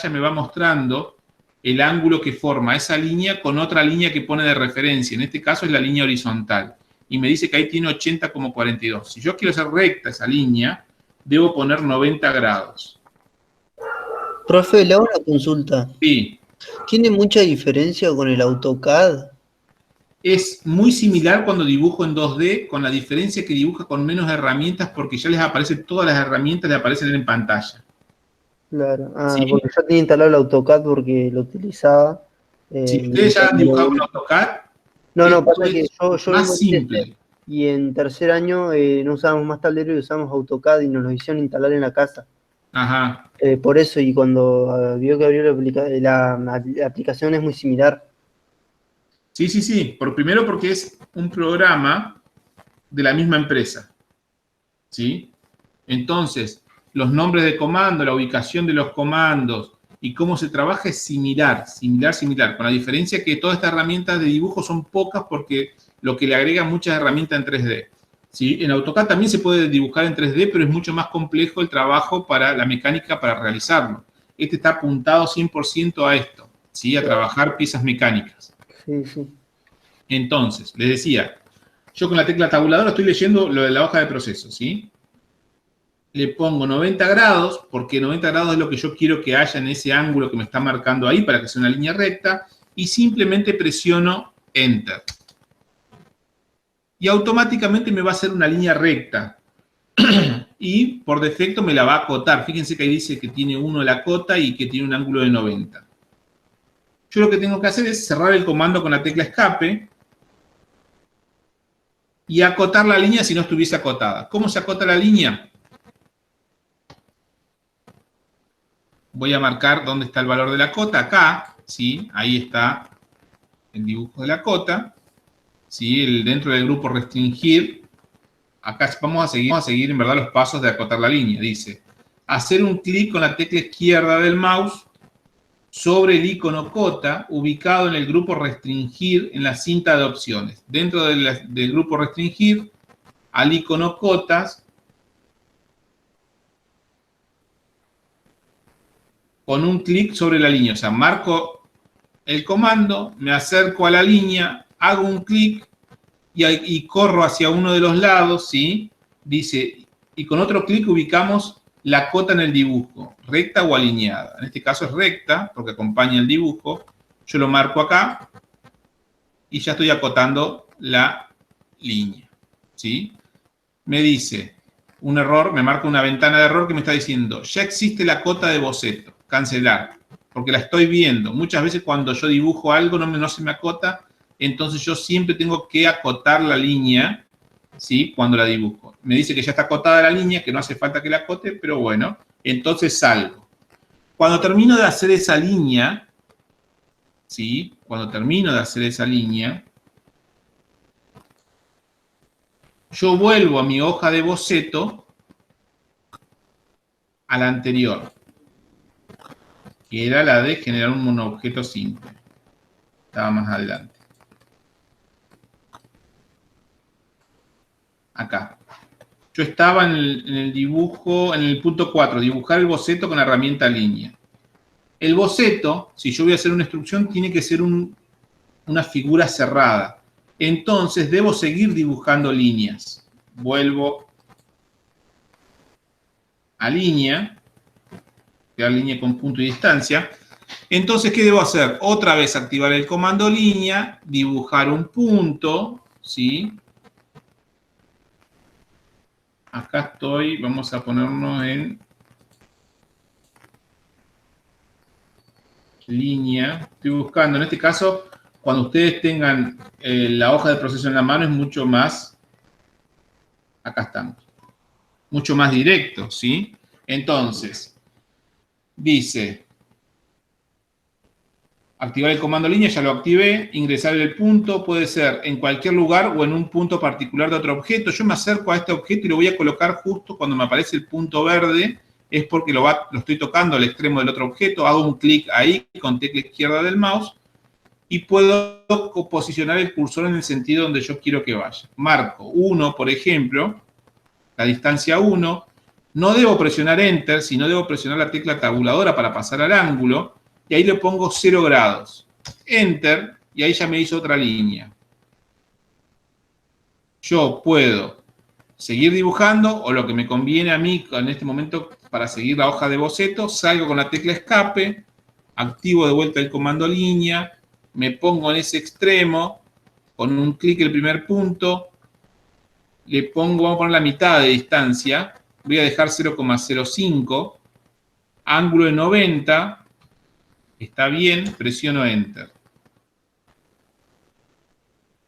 me va mostrando el ángulo que forma esa línea con otra línea que pone de referencia. En este caso es la línea horizontal. y me dice que ahí tiene 80,42. Si yo quiero hacer recta esa línea, debo poner 90 grados. Profe, le hago una consulta. Sí, ¿Tiene mucha diferencia con el AutoCAD? es muy similar cuando dibujo en 2D, con la diferencia que dibuja con menos herramientas porque ya les aparecen todas las herramientas, les aparecen en pantalla. Claro. Ah, ¿Sí? porque yo tenía instalado el AutoCAD porque lo utilizaba. Si ustedes ya han dibujado con AutoCAD, No, esto pasa que es yo vengo más en simple. TC y en tercer año no usábamos más tablero y usamos AutoCAD y nos lo hicieron instalar en la casa. Ajá. Por eso, y cuando vio que abrió la aplicación es muy similar. Sí, sí, sí. Primero porque es un programa de la misma empresa. ¿Sí? Entonces, los nombres de comando, la ubicación de los comandos y cómo se trabaja es similar, con la diferencia que todas estas herramientas de dibujo son pocas porque lo que le agrega muchas herramientas en 3D. ¿Sí? En AutoCAD también se puede dibujar en 3D, pero es mucho más complejo el trabajo para la mecánica para realizarlo. Este está apuntado 100% a esto, ¿sí? A trabajar piezas mecánicas. Sí, sí. Entonces, les decía, yo con la tecla tabuladora estoy leyendo lo de la hoja de proceso, ¿sí? Le pongo 90 grados, porque 90 grados es lo que yo quiero que haya en ese ángulo que me está marcando ahí para que sea una línea recta, y simplemente presiono Enter. Y automáticamente me va a hacer una línea recta. Y por defecto me la va a acotar. Fíjense que ahí dice que tiene 1 la cota y que tiene un ángulo de 90. Yo lo que tengo que hacer es cerrar el comando con la tecla escape y acotar la línea si no estuviese acotada. ¿Cómo se acota la línea? Voy a marcar dónde está el valor de la cota, acá, ¿sí? Ahí está el dibujo de la cota, ¿sí? Dentro del grupo restringir, acá vamos a seguir en verdad los pasos de acotar la línea. Dice, hacer un clic con la tecla izquierda del mouse sobre el icono cota ubicado en el grupo restringir en la cinta de opciones. Dentro del grupo restringir, al icono cotas, con un clic sobre la línea. O sea, marco el comando, me acerco a la línea, hago un clic y corro hacia uno de los lados, ¿sí? Dice, y con otro clic ubicamos la cota en el dibujo, recta o alineada. En este caso es recta, porque acompaña el dibujo. Yo lo marco acá y ya estoy acotando la línea, ¿sí? Me dice un error, me marca una ventana de error que me está diciendo, ya existe la cota de boceto, cancelar, porque la estoy viendo. Muchas veces cuando yo dibujo algo no se me acota, entonces yo siempre tengo que acotar la línea, ¿sí? Cuando la dibujo. Me dice que ya está acotada la línea, que no hace falta que la acote, pero bueno, entonces salgo. Cuando termino de hacer esa línea, ¿sí? Cuando termino de hacer esa línea, yo vuelvo a mi hoja de boceto, a la anterior, que era la de generar un monoobjeto simple. Estaba más adelante. Acá. Yo estaba en el dibujo, en el punto 4, dibujar el boceto con la herramienta línea. El boceto, si yo voy a hacer una instrucción, tiene que ser una figura cerrada. Entonces, debo seguir dibujando líneas. Vuelvo a línea, crear línea con punto y distancia. Entonces, ¿qué debo hacer? Otra vez activar el comando línea, dibujar un punto, ¿sí? Acá estoy, vamos a ponernos en línea. Estoy buscando, en este caso, cuando ustedes tengan la hoja de proceso en la mano, es mucho más, acá estamos, mucho más directo, ¿sí? Entonces, dice, activar el comando línea, ya lo activé, ingresar el punto, puede ser en cualquier lugar o en un punto particular de otro objeto. Yo me acerco a este objeto y lo voy a colocar justo cuando me aparece el punto verde, es porque lo estoy tocando al extremo del otro objeto, hago un clic ahí con tecla izquierda del mouse y puedo posicionar el cursor en el sentido donde yo quiero que vaya. Marco 1, por ejemplo, la distancia 1, no debo presionar Enter, sino debo presionar la tecla tabuladora para pasar al ángulo, y ahí le pongo 0 grados. Enter, y ahí ya me hizo otra línea. yo puedo seguir dibujando o lo que me conviene a mí en este momento para seguir la hoja de boceto, salgo con la tecla escape, activo de vuelta el comando línea, me pongo en ese extremo, con un clic el primer punto, le pongo, vamos a poner la mitad de distancia, voy a dejar 0,05, ángulo de 90, está bien, presiono Enter.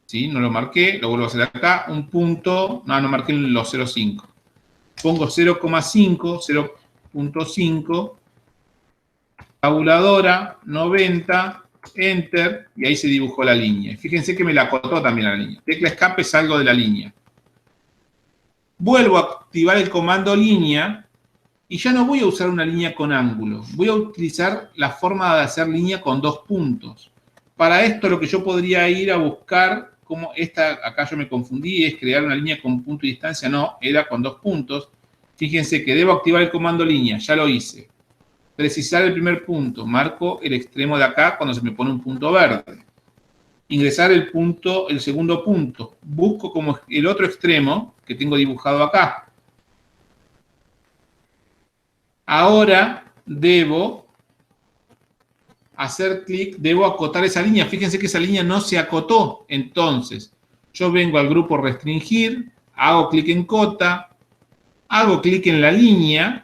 ¿Sí? No lo marqué, lo vuelvo a hacer acá, un punto, no marqué los 0,5. Pongo 0,5, 0,5, tabuladora, 90, Enter, y ahí se dibujó la línea. Fíjense que me la acotó también la línea. Tecla escape, salgo de la línea. Vuelvo a activar el comando línea, y ya no voy a usar una línea con ángulo. Voy a utilizar la forma de hacer línea con 2 puntos. Para esto lo que yo podría ir a buscar, como acá yo me confundí, es crear una línea con punto y distancia. No, era con 2 puntos. Fíjense que debo activar el comando línea, ya lo hice. Precisar el primer punto, marco el extremo de acá cuando se me pone un punto verde. Ingresar el segundo punto, busco como el otro extremo que tengo dibujado acá. Ahora debo hacer clic, debo acotar esa línea. Fíjense que esa línea no se acotó. Entonces, yo vengo al grupo restringir, hago clic en cota, hago clic en la línea,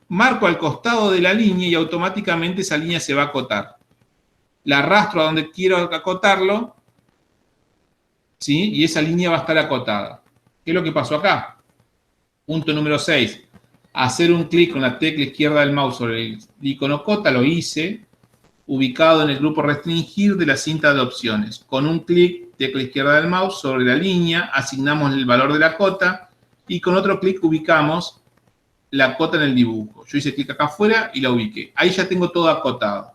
marco al costado de la línea y automáticamente esa línea se va a acotar. La arrastro a donde quiero acotarlo, ¿sí? Y esa línea va a estar acotada. ¿Qué es lo que pasó acá? Punto número 6. Hacer un clic con la tecla izquierda del mouse sobre el icono cota, lo hice, ubicado en el grupo restringir de la cinta de opciones. Con un clic, tecla izquierda del mouse sobre la línea, asignamos el valor de la cota y con otro clic ubicamos la cota en el dibujo. Yo hice clic acá afuera y la ubiqué. Ahí ya tengo todo acotado.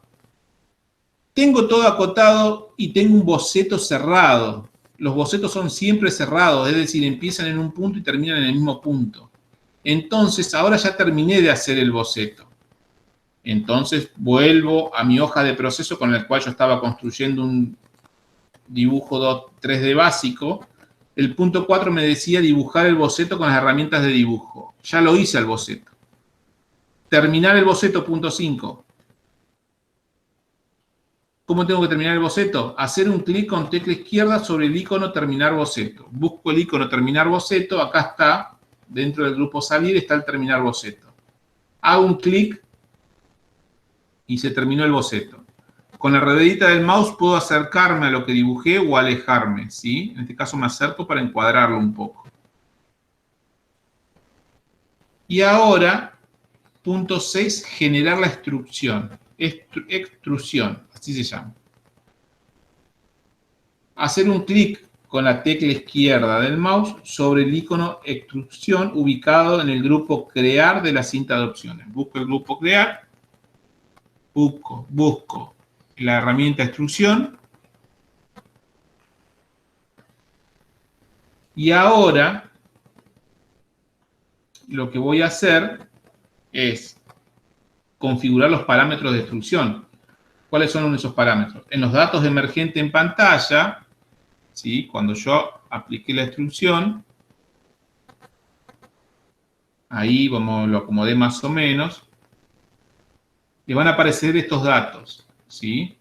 Tengo todo acotado y tengo un boceto cerrado. Los bocetos son siempre cerrados, es decir, empiezan en un punto y terminan en el mismo punto. Entonces, ahora ya terminé de hacer el boceto. Entonces, vuelvo a mi hoja de proceso con la cual yo estaba construyendo un dibujo 3D básico. El punto 4 me decía dibujar el boceto con las herramientas de dibujo. Ya lo hice el boceto. Terminar el boceto, punto 5. ¿Cómo tengo que terminar el boceto? Hacer un clic con tecla izquierda sobre el icono terminar boceto. Busco el icono terminar boceto, acá está. Dentro del grupo salir está el terminar boceto. Hago un clic y se terminó el boceto. Con la ruedita del mouse puedo acercarme a lo que dibujé o alejarme, ¿sí? En este caso me acerco para encuadrarlo un poco. Y ahora, punto 6, generar la extrusión. Extrusión, así se llama. Hacer un clic con la tecla izquierda del mouse sobre el icono extrusión ubicado en el grupo crear de la cinta de opciones. Busco el grupo crear, busco la herramienta extrusión y ahora lo que voy a hacer es configurar los parámetros de extrusión. ¿Cuáles son esos parámetros? En los datos de emergente en pantalla, ¿sí? Cuando yo apliqué la extrusión, ahí lo acomodé más o menos, le van a aparecer estos datos, ¿sí?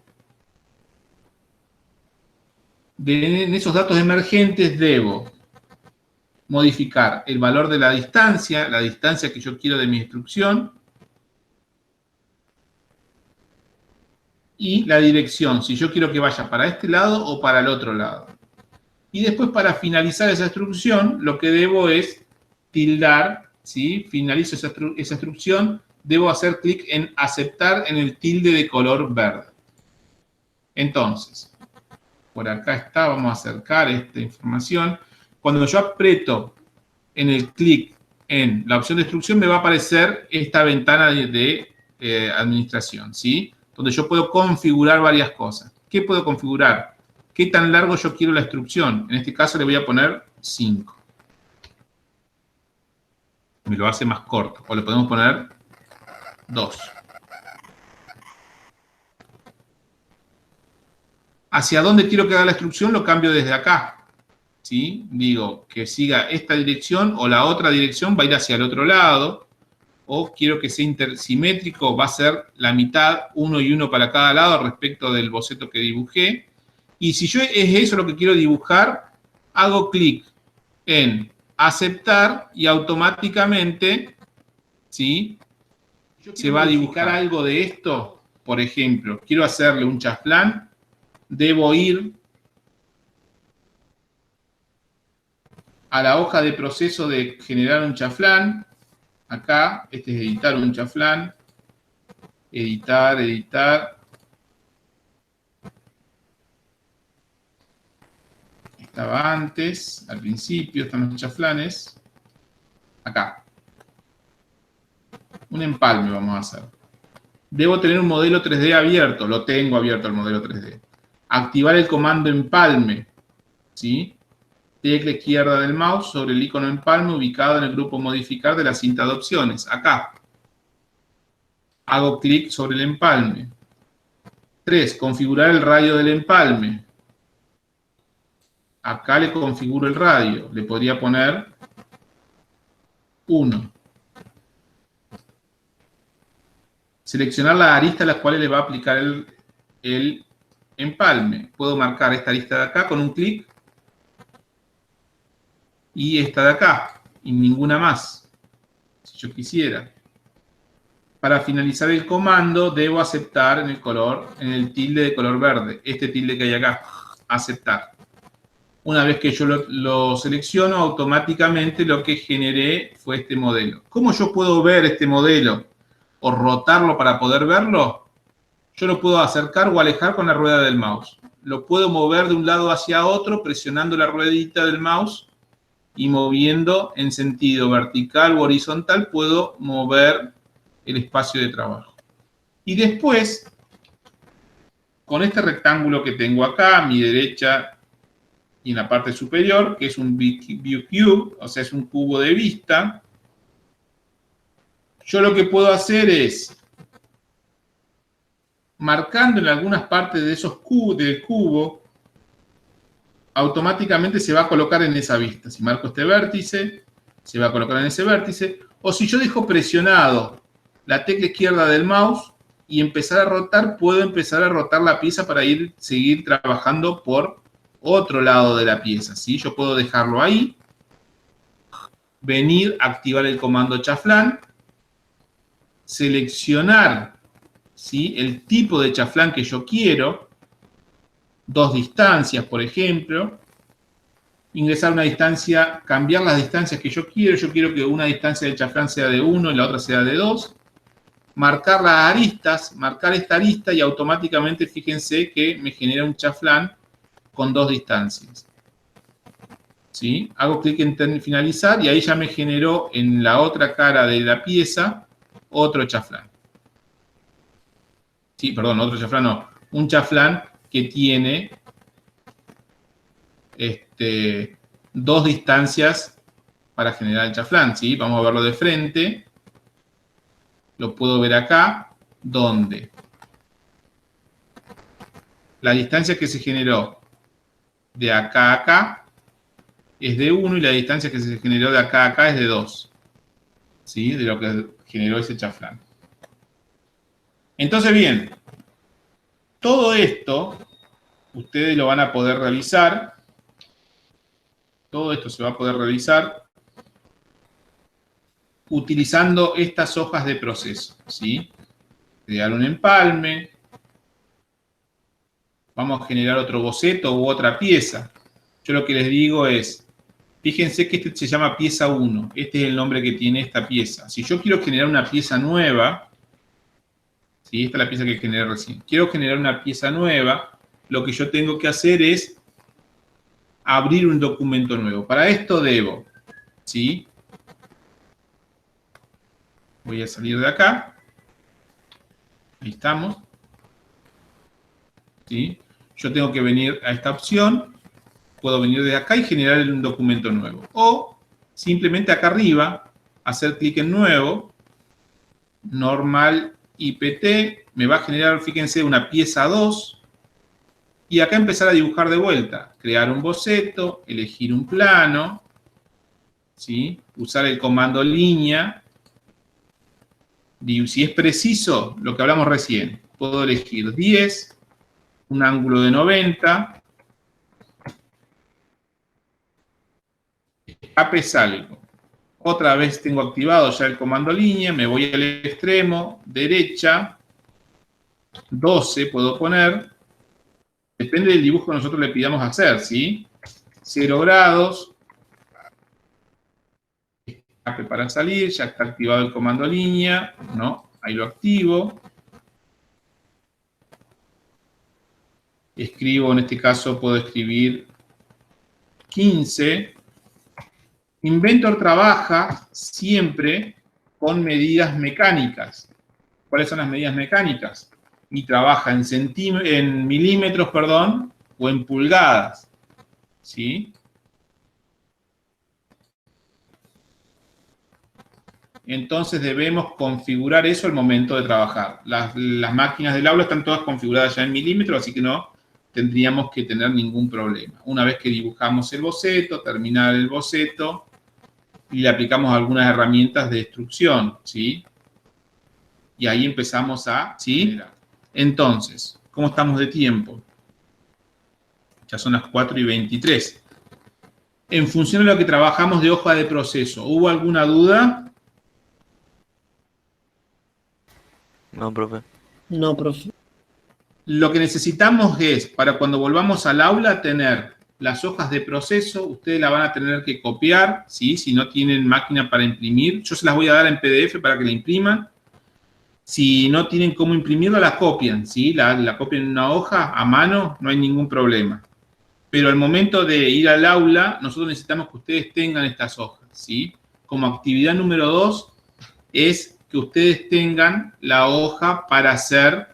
En esos datos emergentes debo modificar el valor de la distancia que yo quiero de mi extrusión, y la dirección, si yo quiero que vaya para este lado o para el otro lado. Y después, para finalizar esa extrusión, lo que debo es tildar, ¿sí? Finalizo esa extrusión, debo hacer clic en aceptar en el tilde de color verde. Entonces, por acá está, vamos a acercar esta información. Cuando yo aprieto en el clic en la opción de extrusión, me va a aparecer esta ventana de administración, ¿sí? Donde yo puedo configurar varias cosas. ¿Qué puedo configurar? ¿Qué tan largo yo quiero la extrusión? En este caso le voy a poner 5. Me lo hace más corto. O le podemos poner 2. ¿Hacia dónde quiero que haga la extrusión? Lo cambio desde acá. ¿sí? Digo que siga esta dirección o la otra dirección va a ir hacia el otro lado, o quiero que sea intersimétrico, va a ser la mitad, 1 y 1 para cada lado respecto del boceto que dibujé. Y si yo es eso lo que quiero dibujar, hago clic en aceptar y automáticamente, ¿sí? Se va a dibujar algo de esto. Por ejemplo, quiero hacerle un chaflán, debo ir a la hoja de proceso de generar un chaflán. Acá, este es editar un chaflán. Editar, editar. Estaba antes, al principio, están los chaflanes. Acá. Un empalme vamos a hacer. Debo tener un modelo 3D abierto. Lo tengo abierto el modelo 3D. Activar el comando empalme. ¿Sí? Tecla izquierda del mouse sobre el icono empalme ubicado en el grupo modificar de la cinta de opciones. Acá. Hago clic sobre el empalme. 3. Configurar el radio del empalme. Acá le configuro el radio. Le podría poner 1. Seleccionar las aristas a las cuales le va a aplicar el empalme. Puedo marcar esta arista de acá con un clic y esta de acá y ninguna más, si yo quisiera. Para finalizar el comando debo aceptar en el tilde de color verde, este tilde que hay acá, aceptar. Una vez que yo lo selecciono, automáticamente lo que generé fue este modelo. ¿Cómo yo puedo ver este modelo o rotarlo para poder verlo? Yo lo puedo acercar o alejar con la rueda del mouse. Lo puedo mover de un lado hacia otro presionando la ruedita del mouse y moviendo en sentido vertical o horizontal puedo mover el espacio de trabajo. Y después, con este rectángulo que tengo acá, a mi derecha y en la parte superior, que es un view cube, o sea, es un cubo de vista, yo lo que puedo hacer es, marcando en algunas partes de esos del cubo, automáticamente se va a colocar en esa vista. Si marco este vértice, se va a colocar en ese vértice. O si yo dejo presionado la tecla izquierda del mouse y empezar a rotar, puedo empezar a rotar la pieza para seguir trabajando por otro lado de la pieza, ¿sí? Yo puedo dejarlo ahí, venir, activar el comando chaflán, seleccionar, ¿sí?, el tipo de chaflán que yo quiero, 2 distancias, por ejemplo, ingresar una distancia, cambiar las distancias que yo quiero que una distancia de chaflán sea de 1 y la otra sea de 2, marcar las aristas, marcar esta arista y automáticamente fíjense que me genera un chaflán con 2 distancias. ¿Sí? Hago clic en finalizar y ahí ya me generó en la otra cara de la pieza otro chaflán. Sí, perdón, otro chaflán no. Un chaflán que tiene 2 distancias para generar el chaflán, ¿sí? Vamos a verlo de frente. Lo puedo ver acá, donde la distancia que se generó de acá a acá es de 1 y la distancia que se generó de acá a acá es de 2, ¿sí? De lo que generó ese chaflán. Entonces, bien, todo esto ustedes lo van a poder realizar. Todo esto se va a poder realizar utilizando estas hojas de proceso, ¿sí? Crear un empalme. Vamos a generar otro boceto u otra pieza. Yo lo que les digo es, fíjense que este se llama pieza 1. Este es el nombre que tiene esta pieza. Si yo quiero generar una pieza nueva, ¿sí? Esta es la pieza que generé recién. Quiero generar una pieza nueva, lo que yo tengo que hacer es abrir un documento nuevo. Para esto debo, ¿sí? Voy a salir de acá. Ahí estamos. ¿Sí? Yo tengo que venir a esta opción. Puedo venir de acá y generar un documento nuevo. O simplemente acá arriba, hacer clic en nuevo. Normal IPT. Me va a generar, fíjense, una pieza 2. Y acá empezar a dibujar de vuelta. Crear un boceto, elegir un plano, ¿sí? Usar el comando línea. Si es preciso, lo que hablamos recién, puedo elegir 10, un ángulo de 90, escape salgo. Otra vez tengo activado ya el comando línea, me voy al extremo, derecha, 12 puedo poner, depende del dibujo que nosotros le pidamos hacer, ¿sí? 0 grados, escape para salir, ya está activado el comando línea, ¿no? Ahí lo activo. Escribo, en este caso puedo escribir 15. Inventor trabaja siempre con medidas mecánicas. ¿Cuáles son las medidas mecánicas? Y trabaja en milímetros, perdón, o en pulgadas, ¿sí? Entonces debemos configurar eso al momento de trabajar. Las máquinas del aula están todas configuradas ya en milímetros, así que no tendríamos que tener ningún problema. Una vez que dibujamos el boceto, terminar el boceto, y le aplicamos algunas herramientas de instrucción, ¿sí? Y ahí empezamos a, ¿sí? Entonces, ¿cómo estamos de tiempo? Ya son las 4:23. En función de lo que trabajamos de hoja de proceso, ¿hubo alguna duda? No, profe. No, profe. Lo que necesitamos es, para cuando volvamos al aula, tener las hojas de proceso. Ustedes las van a tener que copiar, ¿sí? Si no tienen máquina para imprimir. Yo se las voy a dar en PDF para que la impriman. Si no tienen cómo imprimirla, la copian, ¿sí? La copian en una hoja a mano, no hay ningún problema. Pero al momento de ir al aula, nosotros necesitamos que ustedes tengan estas hojas, ¿sí? Como actividad número 2 es que ustedes tengan la hoja para hacer,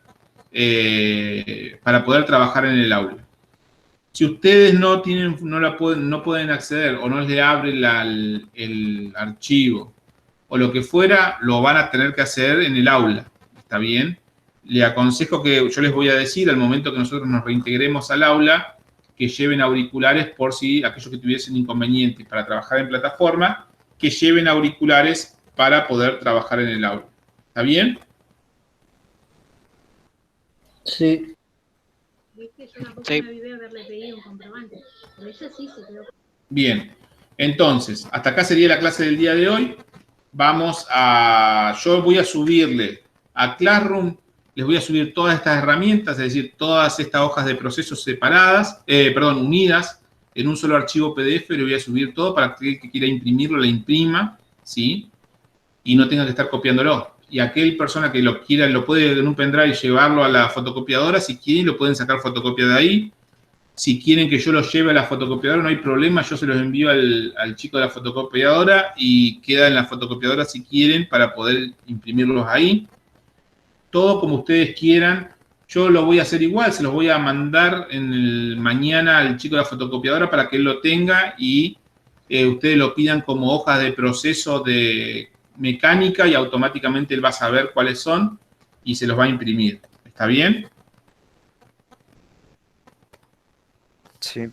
para poder trabajar en el aula. Si ustedes no pueden acceder o no les abre el archivo o lo que fuera, lo van a tener que hacer en el aula, ¿está bien? Le aconsejo que yo les voy a decir al momento que nosotros nos reintegremos al aula, que lleven auriculares por si aquellos que tuviesen inconvenientes para trabajar en plataforma, que lleven auriculares para poder trabajar en el aula. ¿Está bien? Sí. Sí. Bien. Entonces, hasta acá sería la clase del día de hoy. Yo voy a subirle a Classroom, les voy a subir todas estas herramientas, es decir, todas estas hojas de procesos separadas, unidas en un solo archivo PDF, le voy a subir todo para que el que quiera imprimirlo, la imprima, ¿sí? Y no tenga que estar copiándolo. Y aquel persona que lo quiera, lo puede en un pendrive llevarlo a la fotocopiadora, si quieren, lo pueden sacar fotocopia de ahí. Si quieren que yo los lleve a la fotocopiadora, no hay problema, yo se los envío al chico de la fotocopiadora y queda en la fotocopiadora si quieren para poder imprimirlos ahí. Todo como ustedes quieran. Yo lo voy a hacer igual, se los voy a mandar mañana al chico de la fotocopiadora para que él lo tenga y ustedes lo pidan como hojas de proceso de mecánica y automáticamente él va a saber cuáles son y se los va a imprimir. ¿Está bien? Sí.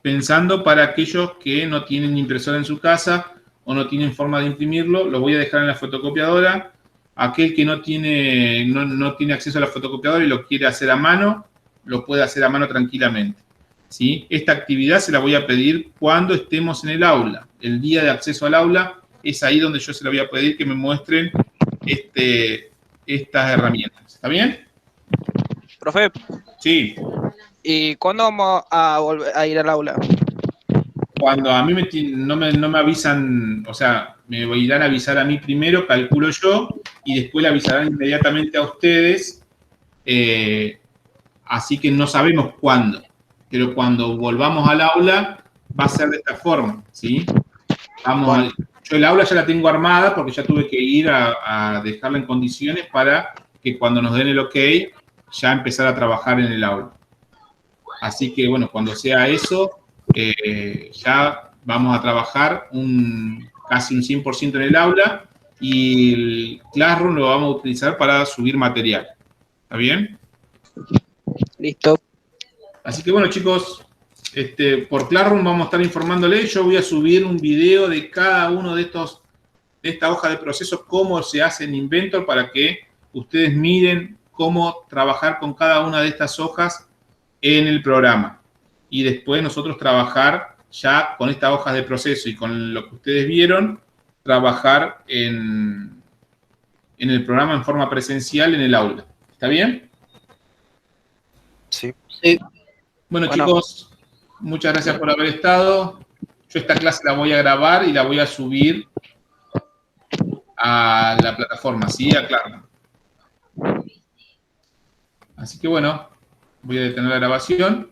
Pensando para aquellos que no tienen impresora en su casa o no tienen forma de imprimirlo, lo voy a dejar en la fotocopiadora. Aquel que no tiene acceso a la fotocopiadora y lo quiere hacer a mano, lo puede hacer a mano tranquilamente, ¿sí? Esta actividad se la voy a pedir cuando estemos en el aula. El día de acceso al aula es ahí donde yo se la voy a pedir que me muestren estas herramientas. ¿Está bien? Profe, Sí. ¿y cuándo vamos a volver a ir al aula? Cuando a mí no me avisan, o sea, me irán a avisar a mí primero, calculo yo, y después le avisarán inmediatamente a ustedes, así que no sabemos cuándo, pero cuando volvamos al aula va a ser de esta forma, ¿sí? Yo el aula ya la tengo armada porque ya tuve que ir a dejarla en condiciones para que cuando nos den el ok, ya empezar a trabajar en el aula. Así que, bueno, cuando sea eso, ya vamos a trabajar casi un 100% en el aula y el Classroom lo vamos a utilizar para subir material. ¿Está bien? Listo. Así que bueno, chicos, por Classroom vamos a estar informándole. Yo voy a subir un video de cada uno de esta hoja de proceso, cómo se hace en Inventor, para que ustedes miren cómo trabajar con cada una de estas hojas en el programa. Y después nosotros trabajar ya con estas hojas de proceso y con lo que ustedes vieron, trabajar en el programa en forma presencial en el aula. ¿Está bien? Sí. Sí. Bueno, Bueno. chicos, muchas gracias por haber estado. Yo esta clase la voy a grabar y la voy a subir a la plataforma, ¿sí? A Classroom. Así que bueno, voy a detener la grabación.